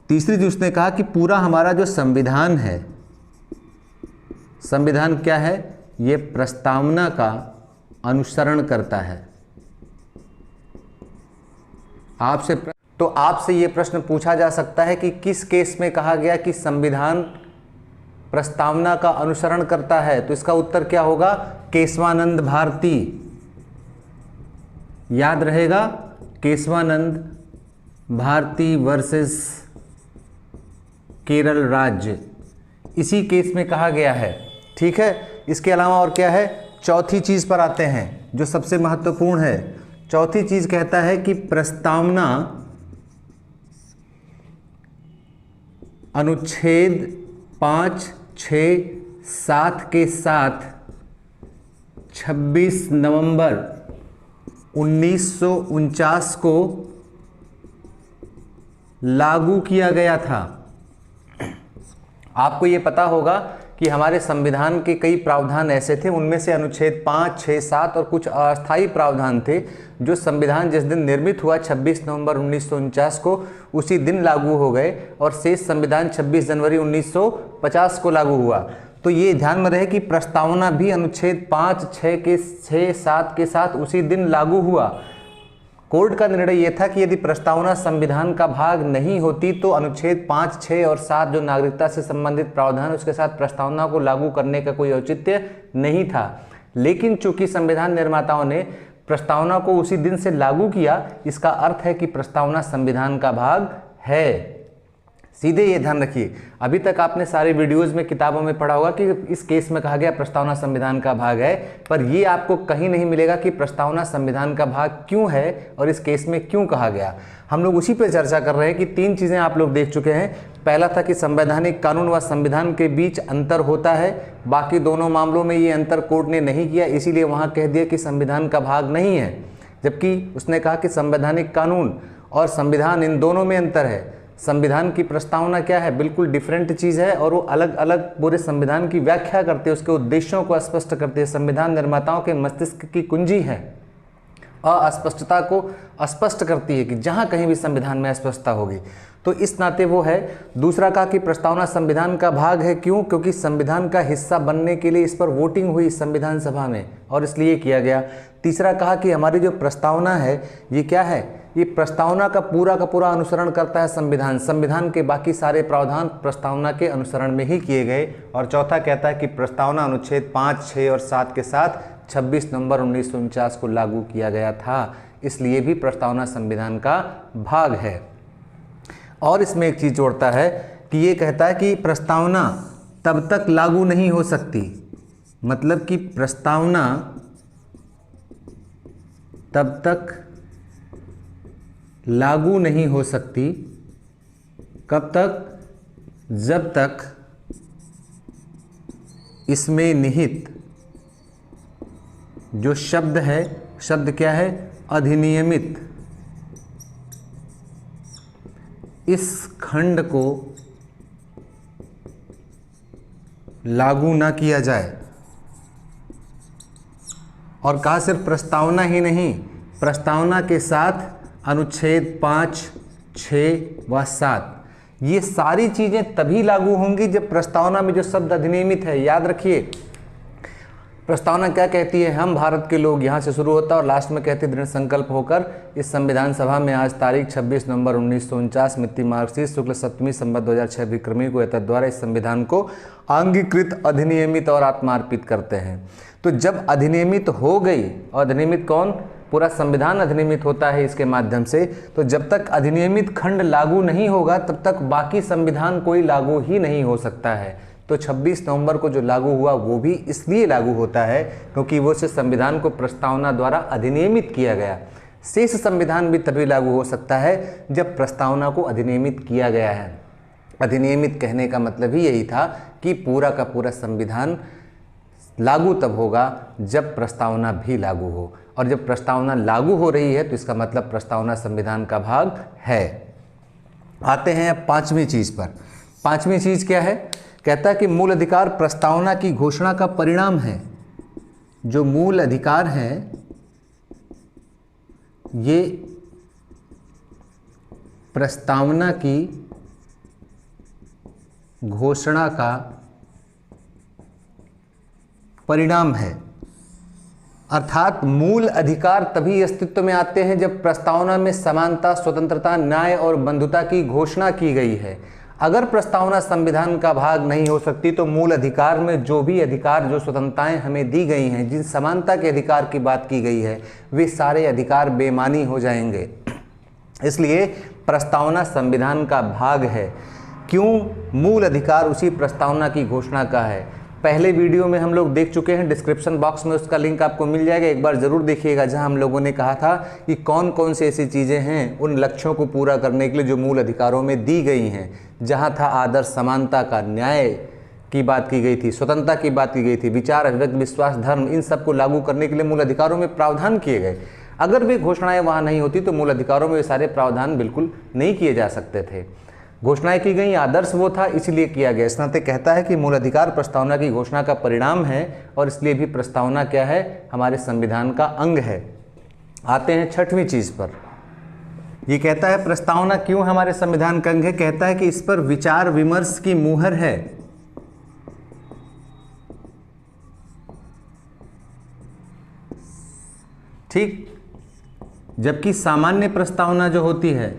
तीसरी चीज उसने कहा कि पूरा हमारा जो संविधान है, संविधान क्या है, ये प्रस्तावना का अनुसरण करता है। आपसे ये प्रश्न पूछा जा सकता है कि किस केस में कहा गया कि संविधान प्रस्तावना का अनुसरण करता है, तो इसका उत्तर क्या होगा? केशवानंद भारती। याद रहेगा, केशवानंद भारती वर्सेस केरल राज्य, इसी केस में कहा गया है। ठीक है, इसके अलावा और क्या है? चौथी चीज पर आते हैं जो सबसे महत्वपूर्ण है। चौथी चीज कहता है कि प्रस्तावना अनुच्छेद 5, 6, 7 के साथ 26 नवंबर 1949 को लागू किया गया था। आपको ये पता होगा कि हमारे संविधान के कई प्रावधान ऐसे थे, उनमें से अनुच्छेद 5, 6, 7 और कुछ अस्थायी प्रावधान थे जो संविधान जिस दिन निर्मित हुआ 26 नवंबर 1949 को उसी दिन लागू हो गए, और शेष संविधान 26 जनवरी 1950 को लागू हुआ। तो ये ध्यान में रहे कि प्रस्तावना भी अनुच्छेद 5, 6, 7 के साथ उसी दिन लागू हुआ। कोर्ट का निर्णय यह था कि यदि प्रस्तावना संविधान का भाग नहीं होती तो अनुच्छेद 5, 6 और 7 जो नागरिकता से संबंधित प्रावधान उसके साथ प्रस्तावना को लागू करने का कोई औचित्य नहीं था। लेकिन चूंकि संविधान निर्माताओं ने प्रस्तावना को उसी दिन से लागू किया, इसका अर्थ है कि प्रस्तावना संविधान का भाग है। सीधे ये ध्यान रखिए, अभी तक आपने सारे वीडियोस में, किताबों में पढ़ा होगा कि इस केस में कहा गया प्रस्तावना संविधान का भाग है, पर ये आपको कहीं नहीं मिलेगा कि प्रस्तावना संविधान का भाग क्यों है और इस केस में क्यों कहा गया। हम लोग उसी पर चर्चा कर रहे हैं कि 3 चीज़ें आप लोग देख चुके हैं। पहला था कि संवैधानिक कानून व संविधान के बीच अंतर होता है, बाकी दोनों मामलों में ये अंतर कोर्ट ने नहीं किया, इसीलिए वहाँ कह दिया कि संविधान का भाग नहीं है, जबकि उसने कहा कि संवैधानिक कानून और संविधान इन दोनों में अंतर है। संविधान की प्रस्तावना क्या है? बिल्कुल डिफरेंट चीज़ है, और वो अलग अलग पूरे संविधान की व्याख्या करते हैं, उसके उद्देश्यों को स्पष्ट करते हैं। संविधान निर्माताओं के मस्तिष्क की कुंजी है, अस्पष्टता को स्पष्ट करती है कि जहाँ कहीं भी संविधान में अस्पष्टता होगी तो इस नाते वो है। दूसरा कहा कि प्रस्तावना संविधान का भाग है, क्यों? क्योंकि संविधान का हिस्सा बनने के लिए इस पर वोटिंग हुई संविधान सभा में और इसलिए किया गया। तीसरा कहा कि हमारी जो प्रस्तावना है ये क्या है? ये प्रस्तावना का पूरा अनुसरण करता है संविधान, संविधान के बाकी सारे प्रावधान प्रस्तावना के अनुसरण में ही किए गए। और चौथा कहता है कि प्रस्तावना अनुच्छेद 5, 6 और 7 के साथ 26 नवंबर 1949 को लागू किया गया था, इसलिए भी प्रस्तावना संविधान का भाग है। और इसमें एक चीज़ जोड़ता है कि ये कहता है कि प्रस्तावना तब तक लागू नहीं हो सकती, मतलब कि प्रस्तावना तब तक लागू नहीं हो सकती, कब तक? जब तक इसमें निहित जो शब्द है, शब्द क्या है? अधिनियमित, इस खंड को लागू ना किया जाए। और कहा सिर्फ प्रस्तावना ही नहीं, प्रस्तावना के साथ अनुच्छेद 5, 6 व 7 ये सारी चीज़ें तभी लागू होंगी जब प्रस्तावना में जो शब्द अधिनियमित है, याद रखिए प्रस्तावना क्या कहती है? हम भारत के लोग, यहाँ से शुरू होता है और लास्ट में कहती दृढ़ संकल्प होकर इस संविधान सभा में आज तारीख 26 नवंबर 1949 मिति मार्क्सिस्ट शुक्ल सप्तमी संवत 2006 विक्रमी को एतद् द्वारा इस संविधान को अंगीकृत, अधिनियमित और आत्मार्पित करते हैं। तो जब अधिनियमित हो गई, और अधिनियमित कौन? पूरा संविधान अधिनियमित होता है इसके माध्यम से। तो जब तक अधिनियमित खंड लागू नहीं होगा तब तक बाकी संविधान कोई लागू ही नहीं हो सकता है। तो 26 नवंबर को जो लागू हुआ वो भी इसलिए लागू होता है क्योंकि वो से संविधान को प्रस्तावना द्वारा अधिनियमित किया गया। शेष संविधान भी तभी लागू हो सकता है जब प्रस्तावना को अधिनियमित किया गया है। अधिनियमित कहने का मतलब ही यही था कि पूरा का पूरा संविधान लागू तब होगा जब प्रस्तावना भी लागू हो, और जब प्रस्तावना लागू हो रही है तो इसका मतलब प्रस्तावना संविधान का भाग है। आते हैं अब 5वीं चीज़ पर। 5वीं चीज़ क्या है? कहता है कि मूल अधिकार प्रस्तावना की घोषणा का परिणाम है। जो मूल अधिकार हैं ये प्रस्तावना की घोषणा का परिणाम है। अर्थात मूल अधिकार तभी अस्तित्व में आते हैं जब प्रस्तावना में समानता, स्वतंत्रता, न्याय और बंधुता की घोषणा की गई है। अगर प्रस्तावना संविधान का भाग नहीं हो सकती तो मूल अधिकार में जो भी अधिकार, जो स्वतंत्रताएं हमें दी गई हैं, जिन समानता के अधिकार की बात की गई है, वे सारे अधिकार बेमानी हो जाएंगे। इसलिए प्रस्तावना संविधान का भाग है। क्यों? मूल अधिकार उसी प्रस्तावना की घोषणा का है। पहले वीडियो में हम लोग देख चुके हैं, डिस्क्रिप्शन बॉक्स में उसका लिंक आपको मिल जाएगा, एक बार ज़रूर देखिएगा, जहां हम लोगों ने कहा था कि कौन कौन सी ऐसी चीज़ें हैं उन लक्ष्यों को पूरा करने के लिए जो मूल अधिकारों में दी गई हैं। जहां था आदर्श, समानता का, न्याय की बात की गई थी, स्वतंत्रता की बात की गई थी, विचार, अभिव्यक्ति, विश्वास, धर्म, इन सबको लागू करने के लिए मूल अधिकारों में प्रावधान किए गए। अगर वे घोषणाएं वहाँ नहीं होती तो मूल अधिकारों में वे सारे प्रावधान बिल्कुल नहीं किए जा सकते थे। घोषणाएं की गई, आदर्श वो था, इसलिए किया गया। इस नाते कहता है कि मूल अधिकार प्रस्तावना की घोषणा का परिणाम है और इसलिए भी प्रस्तावना क्या है? हमारे संविधान का अंग है। आते हैं छठवीं चीज पर। ये कहता है प्रस्तावना क्यों हमारे संविधान का अंग है? कहता है कि इस पर विचार विमर्श की मुहर है। ठीक, जबकि सामान्य प्रस्तावना जो होती है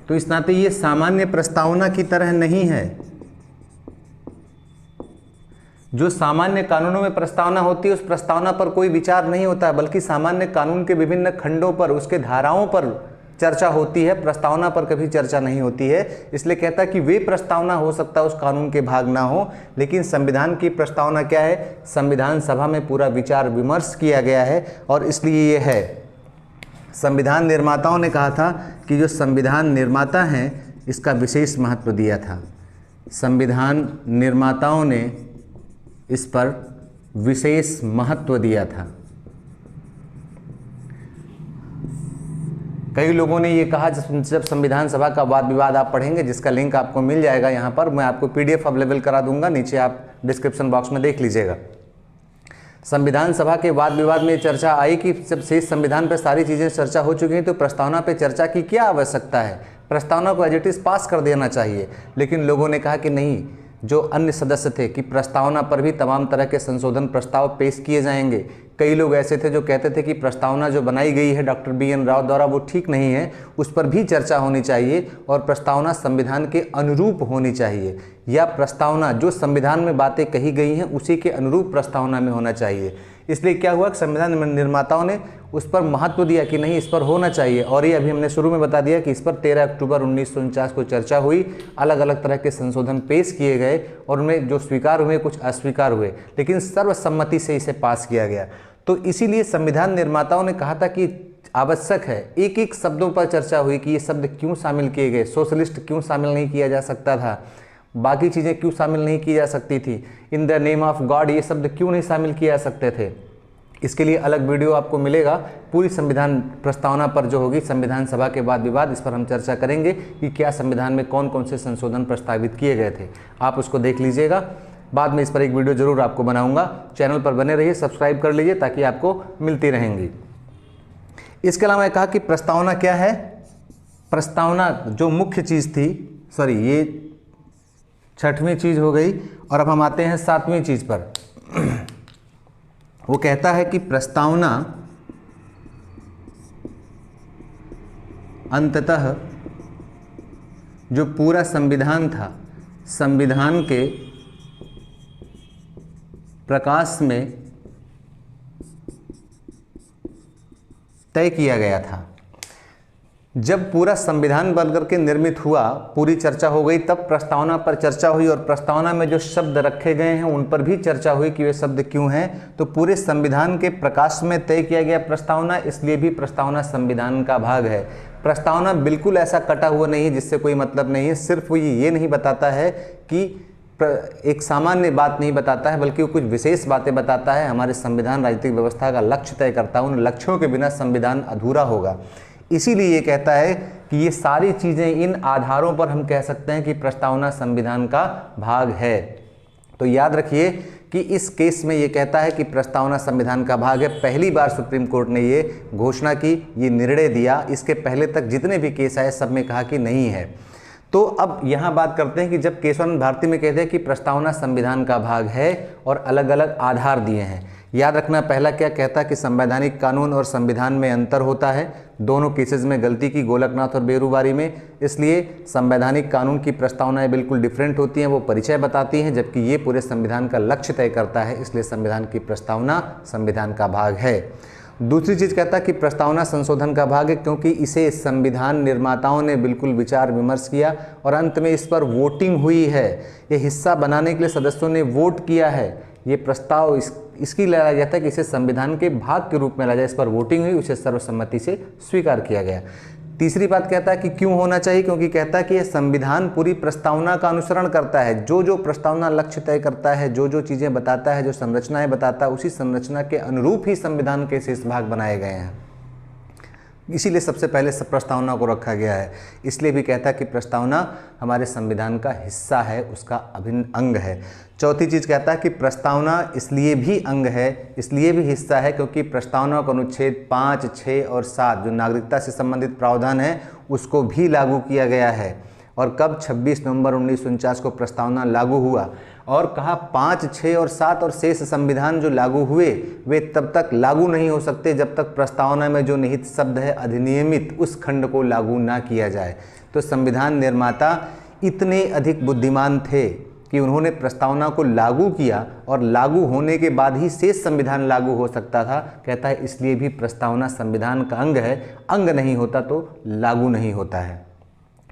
तो इस नाते ये सामान्य प्रस्तावना की तरह नहीं है। जो सामान्य कानूनों में प्रस्तावना होती है उस प्रस्तावना पर कोई विचार नहीं होता है, बल्कि सामान्य कानून के विभिन्न खंडों पर, उसके धाराओं पर चर्चा होती है, प्रस्तावना पर कभी चर्चा नहीं होती है। इसलिए कहता है कि वे प्रस्तावना हो सकता है उस कानून के भाग ना हो, लेकिन संविधान की प्रस्तावना क्या है? संविधान सभा में पूरा विचार विमर्श किया गया है और इसलिए ये है। संविधान निर्माताओं ने कहा था कि जो संविधान निर्माता हैं इसका विशेष महत्व दिया था। संविधान निर्माताओं ने इस पर विशेष महत्व दिया था। कई लोगों ने ये कहा, जब संविधान सभा का वाद विवाद आप पढ़ेंगे, जिसका लिंक आपको मिल जाएगा यहाँ पर, मैं आपको PDF अवेलेबल करा दूंगा, नीचे आप डिस्क्रिप्शन बॉक्स में देख लीजिएगा। संविधान सभा के वाद विवाद में चर्चा आई कि जब शेष संविधान पर सारी चीज़ें चर्चा हो चुकी हैं तो प्रस्तावना पर चर्चा की क्या आवश्यकता है? प्रस्तावना को एज इट इज पास कर देना चाहिए। लेकिन लोगों ने कहा कि नहीं, जो अन्य सदस्य थे कि प्रस्तावना पर भी तमाम तरह के संशोधन प्रस्ताव पेश किए जाएंगे। कई लोग ऐसे थे जो कहते थे कि प्रस्तावना जो बनाई गई है डॉक्टर BN राव द्वारा वो ठीक नहीं है, उस पर भी चर्चा होनी चाहिए और प्रस्तावना संविधान के अनुरूप होनी चाहिए, या प्रस्तावना जो संविधान में बातें कही गई हैं उसी के अनुरूप प्रस्तावना में होना चाहिए। इसलिए क्या हुआ कि संविधान निर्माताओं ने उस पर महत्व दिया कि नहीं, इस पर होना चाहिए। और ये अभी हमने शुरू में बता दिया कि इस पर 13 अक्टूबर 1949 को चर्चा हुई, अलग अलग तरह के संशोधन पेश किए गए और उनमें जो स्वीकार हुए कुछ अस्वीकार हुए, लेकिन सर्वसम्मति से इसे पास किया गया। तो इसीलिए संविधान निर्माताओं ने कहा था कि आवश्यक है, एक एक शब्दों पर चर्चा हुई कि ये शब्द क्यों शामिल किए गए, सोशलिस्ट क्यों शामिल नहीं किया जा सकता था, बाकी चीज़ें क्यों शामिल नहीं की जा सकती थी, in the name of God ये शब्द क्यों नहीं शामिल किए जा सकते थे। इसके लिए अलग वीडियो आपको मिलेगा, पूरी संविधान प्रस्तावना पर जो होगी संविधान सभा के वाद विवाद, इस पर हम चर्चा करेंगे कि क्या संविधान में कौन कौन से संशोधन प्रस्तावित किए गए थे। आप उसको देख लीजिएगा, बाद में इस पर एक वीडियो जरूर आपको बनाऊंगा। चैनल पर बने रहिए, सब्सक्राइब कर लीजिए ताकि आपको मिलती रहेंगी। इसके अलावा मैं कहा कि प्रस्तावना क्या है? प्रस्तावना जो मुख्य चीज़ थी, सॉरी ये छठवीं चीज़ हो गई, और अब हम आते हैं सातवीं चीज़ पर। वो कहता है कि प्रस्तावना अंततः जो पूरा संविधान था, संविधान के प्रकाश में तय किया गया था। जब पूरा संविधान बनकर के निर्मित हुआ, पूरी चर्चा हो गई, तब प्रस्तावना पर चर्चा हुई और प्रस्तावना में जो शब्द रखे गए हैं उन पर भी चर्चा हुई कि वे शब्द क्यों हैं। तो पूरे संविधान के प्रकाश में तय किया गया प्रस्तावना, इसलिए भी प्रस्तावना संविधान का भाग है। प्रस्तावना बिल्कुल ऐसा कटा हुआ नहीं है जिससे कोई मतलब नहीं है, सिर्फ वो ये नहीं बताता है कि एक सामान्य बात नहीं बताता है, बल्कि वो कुछ विशेष बातें बताता है। हमारे संविधान राजनीतिक व्यवस्था का लक्ष्य तय करता है, उन लक्ष्यों के बिना संविधान अधूरा होगा। इसीलिए ये कहता है कि ये सारी चीज़ें, इन आधारों पर हम कह सकते हैं कि प्रस्तावना संविधान का भाग है। तो याद रखिए कि इस केस में ये कहता है कि प्रस्तावना संविधान का भाग है। पहली बार सुप्रीम कोर्ट ने ये घोषणा की, ये निर्णय दिया। इसके पहले तक जितने भी केस आए सब में कहा कि नहीं है। तो अब यहाँ बात करते हैं कि जब केशवानंद भारती में कहते हैं कि प्रस्तावना संविधान का भाग है और अलग अलग आधार दिए हैं, याद रखना, पहला क्या कहता कि संवैधानिक कानून और संविधान में अंतर होता है, दोनों केसेस में गलती की गोलकनाथ और बेरुबारी में, इसलिए संवैधानिक कानून की प्रस्तावनाएं बिल्कुल डिफरेंट होती हैं, वो परिचय बताती हैं, जबकि ये पूरे संविधान का लक्ष्य तय करता है, इसलिए संविधान की प्रस्तावना संविधान का भाग है। दूसरी चीज़ कहता कि प्रस्तावना संशोधन का भाग है क्योंकि इसे संविधान निर्माताओं ने बिल्कुल विचार विमर्श किया और अंत में इस पर वोटिंग हुई है। ये हिस्सा बनाने के लिए सदस्यों ने वोट किया है। ये प्रस्ताव इसकी लाया गया था कि इसे संविधान के भाग के रूप में लाया जाए, इस पर वोटिंग हुई, उसे सर्वसम्मति से स्वीकार किया गया। तीसरी बात कहता है कि क्यों होना चाहिए, क्योंकि कहता है कि यह संविधान पूरी प्रस्तावना का अनुसरण करता है। जो प्रस्तावना लक्ष्य तय करता है, जो चीज़ें बताता है, जो संरचनाएं बताता है, उसी संरचना के अनुरूप ही संविधान के शेष भाग बनाए गए हैं। इसीलिए सबसे पहले प्रस्तावना को रखा गया है। इसलिए भी कहता है कि प्रस्तावना हमारे संविधान का हिस्सा है, उसका अभिन्न अंग है। चौथी चीज़ कहता है कि प्रस्तावना इसलिए भी अंग है, इसलिए भी हिस्सा है क्योंकि प्रस्तावना को अनुच्छेद 5, 6 और 7 जो नागरिकता से संबंधित प्रावधान है उसको भी लागू किया गया है। और कब 26 नवंबर 1949 को प्रस्तावना लागू हुआ और कहा 5, 6 और 7 और शेष संविधान जो लागू हुए वे तब तक लागू नहीं हो सकते जब तक प्रस्तावना में जो निहित शब्द है अधिनियमित उस खंड को लागू ना किया जाए। तो संविधान निर्माता इतने अधिक बुद्धिमान थे कि उन्होंने प्रस्तावना को लागू किया और लागू होने के बाद ही शेष संविधान लागू हो सकता था। कहता है इसलिए भी प्रस्तावना संविधान का अंग है, अंग नहीं होता तो लागू नहीं होता है।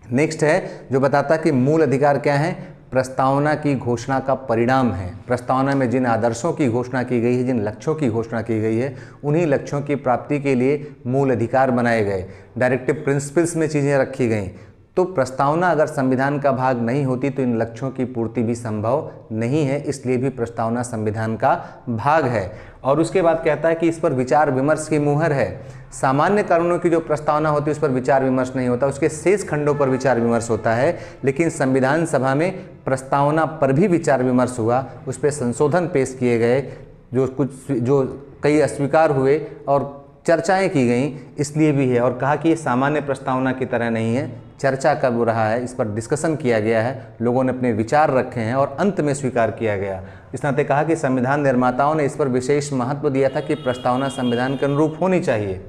नेक्स्ट है जो बताता कि मूल अधिकार क्या है, प्रस्तावना की घोषणा का परिणाम है। प्रस्तावना में जिन आदर्शों की घोषणा की गई है, जिन लक्ष्यों की घोषणा की गई है, उन्हीं लक्ष्यों की प्राप्ति के लिए मूल अधिकार बनाए गए, डायरेक्टिव प्रिंसिपल्स में चीज़ें रखी गई। तो प्रस्तावना अगर संविधान का भाग नहीं होती तो इन लक्ष्यों की पूर्ति भी संभव नहीं है, इसलिए भी प्रस्तावना संविधान का भाग है। और उसके बाद कहता है कि इस पर विचार विमर्श की मुहर है। सामान्य कानूनों की जो प्रस्तावना होती है उस पर विचार विमर्श नहीं होता, उसके शेष खंडों पर विचार विमर्श होता है, लेकिन संविधान सभा में प्रस्तावना पर भी विचार विमर्श हुआ, उस पर संशोधन पेश किए गए, जो कई अस्वीकार हुए और चर्चाएं की गई, इसलिए भी है। और कहा कि ये सामान्य प्रस्तावना की तरह नहीं है, चर्चा कब रहा है, इस पर डिस्कशन किया गया है, लोगों ने अपने विचार रखे हैं और अंत में स्वीकार किया गया। इस नाते कहा कि संविधान निर्माताओं ने इस पर विशेष महत्व दिया था कि प्रस्तावना संविधान के अनुरूप होनी चाहिए।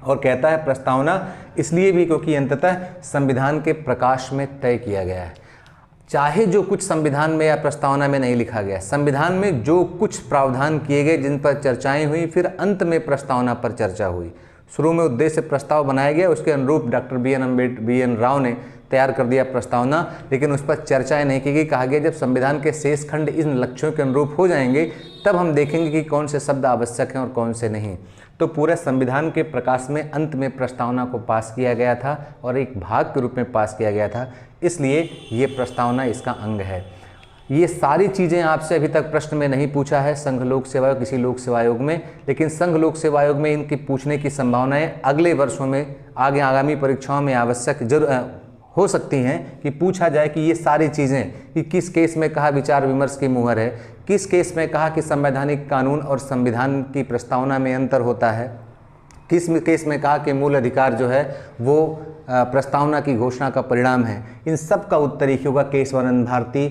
और कहता है प्रस्तावना इसलिए भी क्योंकि अंततः संविधान के प्रकाश में तय किया गया है। चाहे जो कुछ संविधान में या प्रस्तावना में नहीं लिखा गया, संविधान में जो कुछ प्रावधान किए गए जिन पर चर्चाएं हुई, फिर अंत में प्रस्तावना पर चर्चा हुई। शुरू में उद्देश्य प्रस्ताव बनाया गया, उसके अनुरूप डॉक्टर बी.एन. राव ने तैयार कर दिया प्रस्तावना, लेकिन उस पर चर्चाएं नहीं की गई। कहा गया जब संविधान के शेष खंड इन लक्ष्यों के अनुरूप हो जाएंगे तब हम देखेंगे कि कौन से शब्द आवश्यक हैं और कौन से नहीं। तो पूरे संविधान के प्रकाश में अंत में प्रस्तावना को पास किया गया था और एक भाग के रूप में पास किया गया था, इसलिए ये प्रस्तावना इसका अंग है। ये सारी चीज़ें आपसे अभी तक प्रश्न में नहीं पूछा है संघ लोक सेवा आयोग, किसी लोक सेवा आयोग में, लेकिन संघ लोक सेवा आयोग में इनकी पूछने की संभावनाएं अगले वर्षों में आगामी परीक्षाओं में आवश्यक हो सकती हैं कि पूछा जाए कि ये सारी चीज़ें कि किस केस में कहा विचार विमर्श की मुहर है, किस केस में कहा कि संवैधानिक कानून और संविधान की प्रस्तावना में अंतर होता है, किस केस में कहा कि मूल अधिकार जो है वो प्रस्तावना की घोषणा का परिणाम है। इन सब का उत्तर एक होगा केशवानंद भारती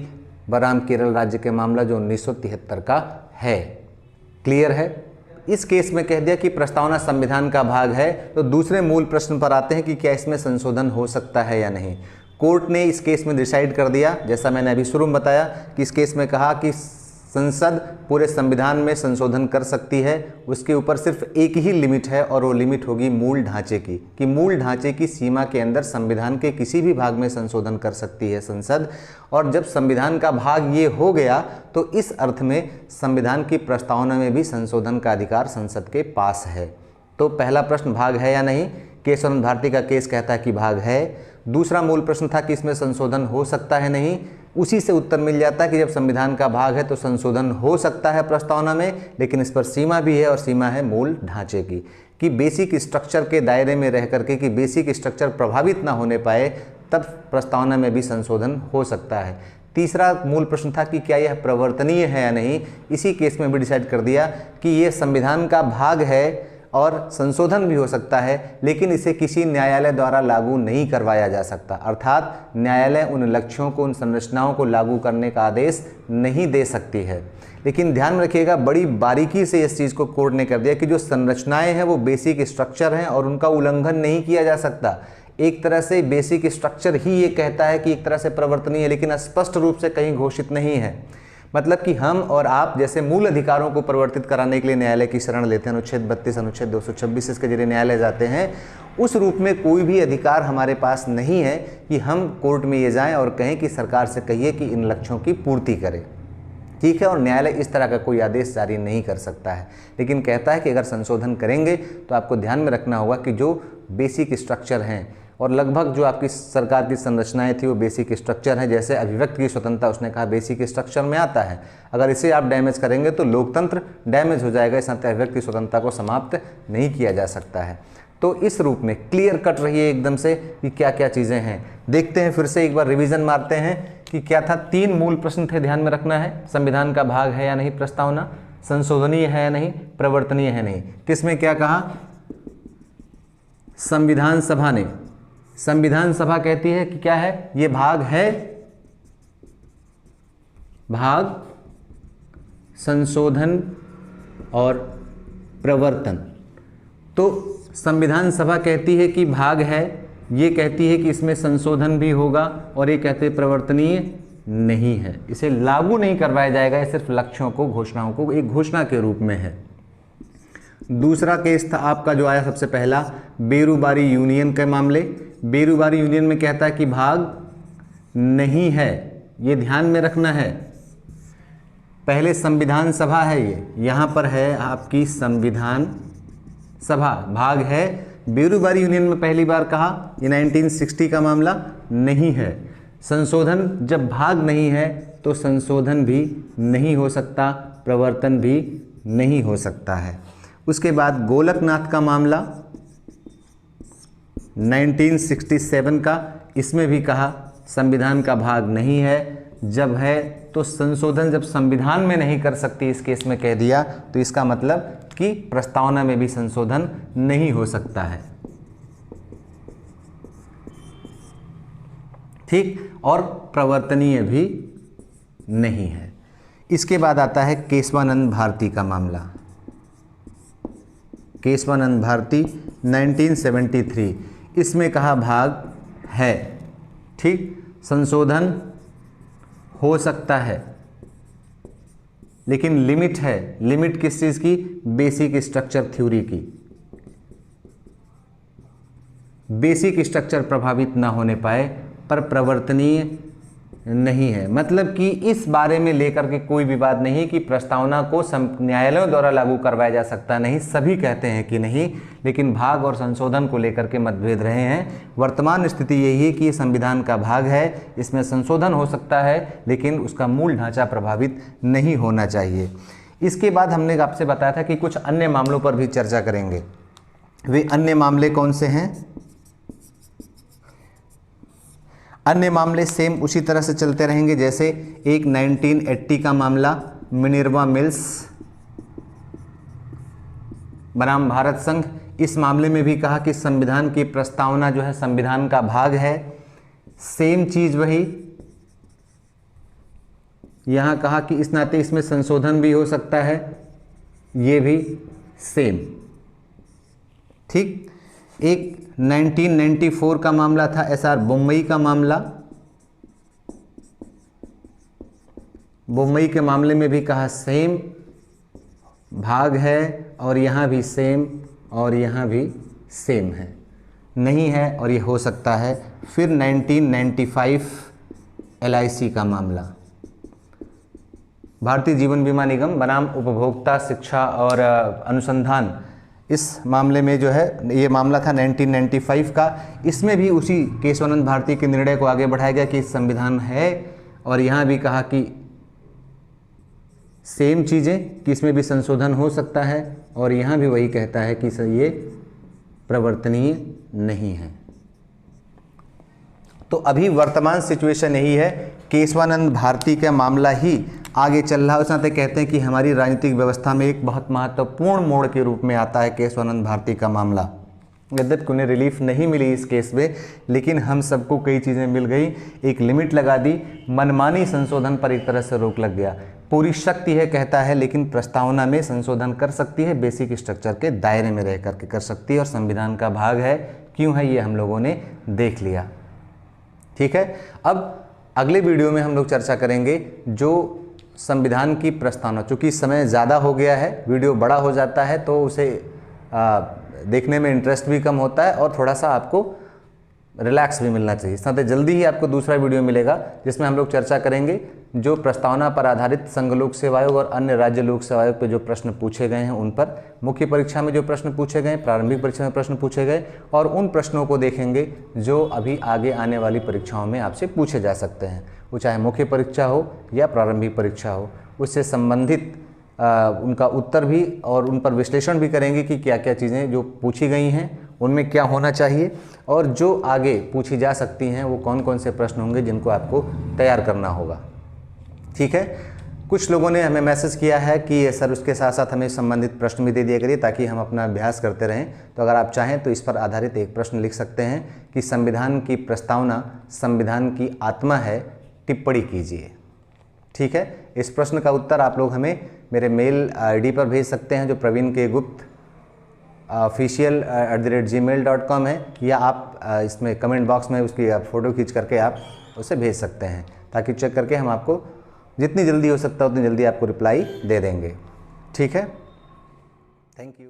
बनाम केरल राज्य के मामला जो 1973 का है। क्लियर है? इस केस में कह दिया कि प्रस्तावना संविधान का भाग है। तो दूसरे मूल प्रश्न पर आते हैं कि क्या इसमें संशोधन हो सकता है या नहीं। कोर्ट ने इस केस में डिसाइड कर दिया, जैसा मैंने अभी शुरू में बताया कि इस केस में कहा कि संसद पूरे संविधान में संशोधन कर सकती है, उसके ऊपर सिर्फ एक ही लिमिट है और वो लिमिट होगी मूल ढांचे की, कि मूल ढांचे की सीमा के अंदर संविधान के किसी भी भाग में संशोधन कर सकती है संसद। और जब संविधान का भाग ये हो गया तो इस अर्थ में संविधान की प्रस्तावना में भी संशोधन का अधिकार संसद के पास है। तो पहला प्रश्न भाग है या नहीं, केशवानंद भारती का केस कहता है कि भाग है। दूसरा मूल प्रश्न था कि इसमें संशोधन हो सकता है नहीं, उसी से उत्तर मिल जाता है कि जब संविधान का भाग है तो संशोधन हो सकता है प्रस्तावना में, लेकिन इस पर सीमा भी है और सीमा है मूल ढांचे की, कि बेसिक स्ट्रक्चर के दायरे में रह करके कि बेसिक स्ट्रक्चर प्रभावित ना होने पाए, तब प्रस्तावना में भी संशोधन हो सकता है। तीसरा मूल प्रश्न था कि क्या यह प्रवर्तनीय है या नहीं। इसी केस में भी डिसाइड कर दिया कि यह संविधान का भाग है और संशोधन भी हो सकता है, लेकिन इसे किसी न्यायालय द्वारा लागू नहीं करवाया जा सकता। अर्थात न्यायालय उन लक्ष्यों को, उन संरचनाओं को लागू करने का आदेश नहीं दे सकती है। लेकिन ध्यान में रखिएगा बड़ी बारीकी से इस चीज़ को कोर्ट ने कर दिया कि जो संरचनाएं हैं वो बेसिक स्ट्रक्चर हैं और उनका उल्लंघन नहीं किया जा सकता। एक तरह से बेसिक स्ट्रक्चर ही ये कहता है कि एक तरह से प्रवर्तनीय है, लेकिन स्पष्ट रूप से कहीं घोषित नहीं है। मतलब कि हम और आप जैसे मूल अधिकारों को परिवर्तित कराने के लिए न्यायालय की शरण लेते हैं, अनुच्छेद 32, अनुच्छेद 226 इसके जरिए न्यायालय जाते हैं, उस रूप में कोई भी अधिकार हमारे पास नहीं है कि हम कोर्ट में ये जाएं और कहें कि सरकार से कहिए कि इन लक्ष्यों की पूर्ति करें। ठीक है, और न्यायालय इस तरह का कोई आदेश जारी नहीं कर सकता है, लेकिन कहता है कि अगर संशोधन करेंगे तो आपको ध्यान में रखना होगा कि जो बेसिक स्ट्रक्चर हैं, और लगभग जो आपकी सरकार की संरचनाएं थी वो बेसिक स्ट्रक्चर हैं। जैसे अभिव्यक्ति की स्वतंत्रता उसने कहा बेसिक स्ट्रक्चर में आता है, अगर इसे आप डैमेज करेंगे तो लोकतंत्र डैमेज हो जाएगा, इस नाते अभिव्यक्ति की स्वतंत्रता को समाप्त नहीं किया जा सकता है। तो इस रूप में क्लियर कट रही है एकदम से कि क्या क्या चीज़ें हैं। देखते हैं फिर से एक बार रिवीजन मारते हैं कि क्या था। 3 मूल प्रश्न थे, ध्यान में रखना है। संविधान का भाग है या नहीं प्रस्तावना, संशोधनीय है या नहीं, प्रवर्तनीय है नहीं। किसमें क्या कहा? संविधान सभा ने, संविधान सभा कहती है कि क्या है, ये भाग है, भाग, संशोधन और प्रवर्तन। तो संविधान सभा कहती है कि भाग है, ये कहती है कि इसमें संशोधन भी होगा, और ये कहते हैं प्रवर्तनीय नहीं है, इसे लागू नहीं करवाया जाएगा, ये सिर्फ लक्ष्यों को, घोषणाओं को एक घोषणा के रूप में है। दूसरा केस था आपका जो आया सबसे पहला, बेरूबारी यूनियन के मामले। बेरूबारी यूनियन में कहता है कि भाग नहीं है, ये ध्यान में रखना है। पहले संविधान सभा है, ये यहाँ पर है आपकी संविधान सभा, भाग है। बेरूबारी यूनियन में पहली बार कहा, ये 1960 का मामला नहीं है। संशोधन जब भाग नहीं है तो संशोधन भी नहीं हो सकता, प्रवर्तन भी नहीं हो सकता है। उसके बाद गोलकनाथ का मामला 1967 का, इसमें भी कहा संविधान का भाग नहीं है, जब है तो संशोधन जब संविधान में नहीं कर सकती, इस केस में कह दिया, तो इसका मतलब कि प्रस्तावना में भी संशोधन नहीं हो सकता है। ठीक, और प्रवर्तनीय भी नहीं है। इसके बाद आता है केशवानंद भारती का मामला, केशवानंद भारती 1973, इसमें कहा भाग है। ठीक, संशोधन हो सकता है, लेकिन लिमिट है। लिमिट किस चीज़ की? बेसिक स्ट्रक्चर थ्योरी की। बेसिक स्ट्रक्चर प्रभावित ना होने पाए, पर प्रवर्तनीय नहीं है। मतलब कि इस बारे में लेकर के कोई विवाद नहीं कि प्रस्तावना को न्यायालयों द्वारा लागू करवाया जा सकता नहीं, सभी कहते हैं कि नहीं, लेकिन भाग और संशोधन को लेकर के मतभेद रहे हैं। वर्तमान स्थिति यही है कि संविधान का भाग है, इसमें संशोधन हो सकता है, लेकिन उसका मूल ढांचा प्रभावित नहीं होना चाहिए। इसके बाद हमने आपसे बताया था कि कुछ अन्य मामलों पर भी चर्चा करेंगे। वे अन्य मामले कौन से हैं? अन्य मामले सेम उसी तरह से चलते रहेंगे, जैसे एक 1980 का मामला मिनर्वा मिल्स बनाम भारत संघ। इस मामले में भी कहा कि संविधान की प्रस्तावना जो है संविधान का भाग है, सेम चीज वही। यहां कहा कि इस नाते इसमें संशोधन भी हो सकता है, ये भी सेम। ठीक, एक 1994 का मामला था एसआर बम्बई का मामला। बम्बई के मामले में भी कहा सेम, भाग है, और यहाँ भी सेम, और यहाँ भी सेम है, नहीं है और ये हो सकता है। फिर 1995 LIC का मामला, भारतीय जीवन बीमा निगम बनाम उपभोक्ता शिक्षा और अनुसंधान। इस मामले में जो है ये मामला था 1995 का। इसमें भी उसी केशवानंद भारती के निर्णय को आगे बढ़ाया गया कि संविधान है, और यहाँ भी कहा कि सेम चीज़ें कि इसमें भी संशोधन हो सकता है, और यहाँ भी वही कहता है कि ये प्रवर्तनीय नहीं है। तो अभी वर्तमान सिचुएशन यही है, केशवानंद भारती का मामला ही आगे चल रहा है। उस नाते कहते हैं कि हमारी राजनीतिक व्यवस्था में एक बहुत महत्वपूर्ण मोड़ के रूप में आता है केशवानंद भारती का मामला। यद्यपि उन्हें रिलीफ नहीं मिली इस केस में, लेकिन हम सबको कई चीज़ें मिल गई। एक लिमिट लगा दी, मनमानी संशोधन पर एक तरह से रोक लग गया। पूरी शक्ति है कहता है, लेकिन प्रस्तावना में संशोधन कर सकती है, बेसिक स्ट्रक्चर के दायरे में रह करके कर सकती है और संविधान का भाग है। क्यों है ये हम लोगों ने देख लिया। ठीक है, अब अगले वीडियो में हम लोग चर्चा करेंगे जो संविधान की प्रस्तावना, चूँकि समय ज़्यादा हो गया है, वीडियो बड़ा हो जाता है तो उसे देखने में इंटरेस्ट भी कम होता है और थोड़ा सा आपको रिलैक्स भी मिलना चाहिए। साथ ही जल्दी ही आपको दूसरा वीडियो मिलेगा जिसमें हम लोग चर्चा करेंगे जो प्रस्तावना पर आधारित संघ लोक सेवा आयोग और अन्य राज्य लोक सेवा आयोग पे जो प्रश्न पूछे गए हैं उन पर, मुख्य परीक्षा में जो प्रश्न पूछे गए, प्रारंभिक परीक्षा में प्रश्न पूछे गए, और उन प्रश्नों को देखेंगे जो अभी आगे आने वाली परीक्षाओं में आपसे पूछे जा सकते हैं, वो चाहे मुख्य परीक्षा हो या प्रारंभिक परीक्षा हो। उससे संबंधित उनका उत्तर भी और उन पर विश्लेषण भी करेंगे कि क्या क्या चीज़ें जो पूछी गई हैं उनमें क्या होना चाहिए और जो आगे पूछी जा सकती हैं वो कौन कौन से प्रश्न होंगे जिनको आपको तैयार करना होगा। ठीक है, कुछ लोगों ने हमें मैसेज किया है कि सर उसके साथ साथ हमें संबंधित प्रश्न भी दे दिया करिए ताकि हम अपना अभ्यास करते रहें। तो अगर आप चाहें तो इस पर आधारित एक प्रश्न लिख सकते हैं कि संविधान की प्रस्तावना संविधान की आत्मा है, टिप्पणी कीजिए। ठीक है, इस प्रश्न का उत्तर आप लोग हमें मेरे मेल आईडी पर भेज सकते हैं जो प्रवीण के गुप्त official@gmail.com है, या आप इसमें कमेंट बॉक्स में उसकी फ़ोटो खींच करके आप उसे भेज सकते हैं ताकि चेक करके हम आपको जितनी जल्दी हो सकता है उतनी जल्दी आपको रिप्लाई दे देंगे। ठीक है, थैंक यू।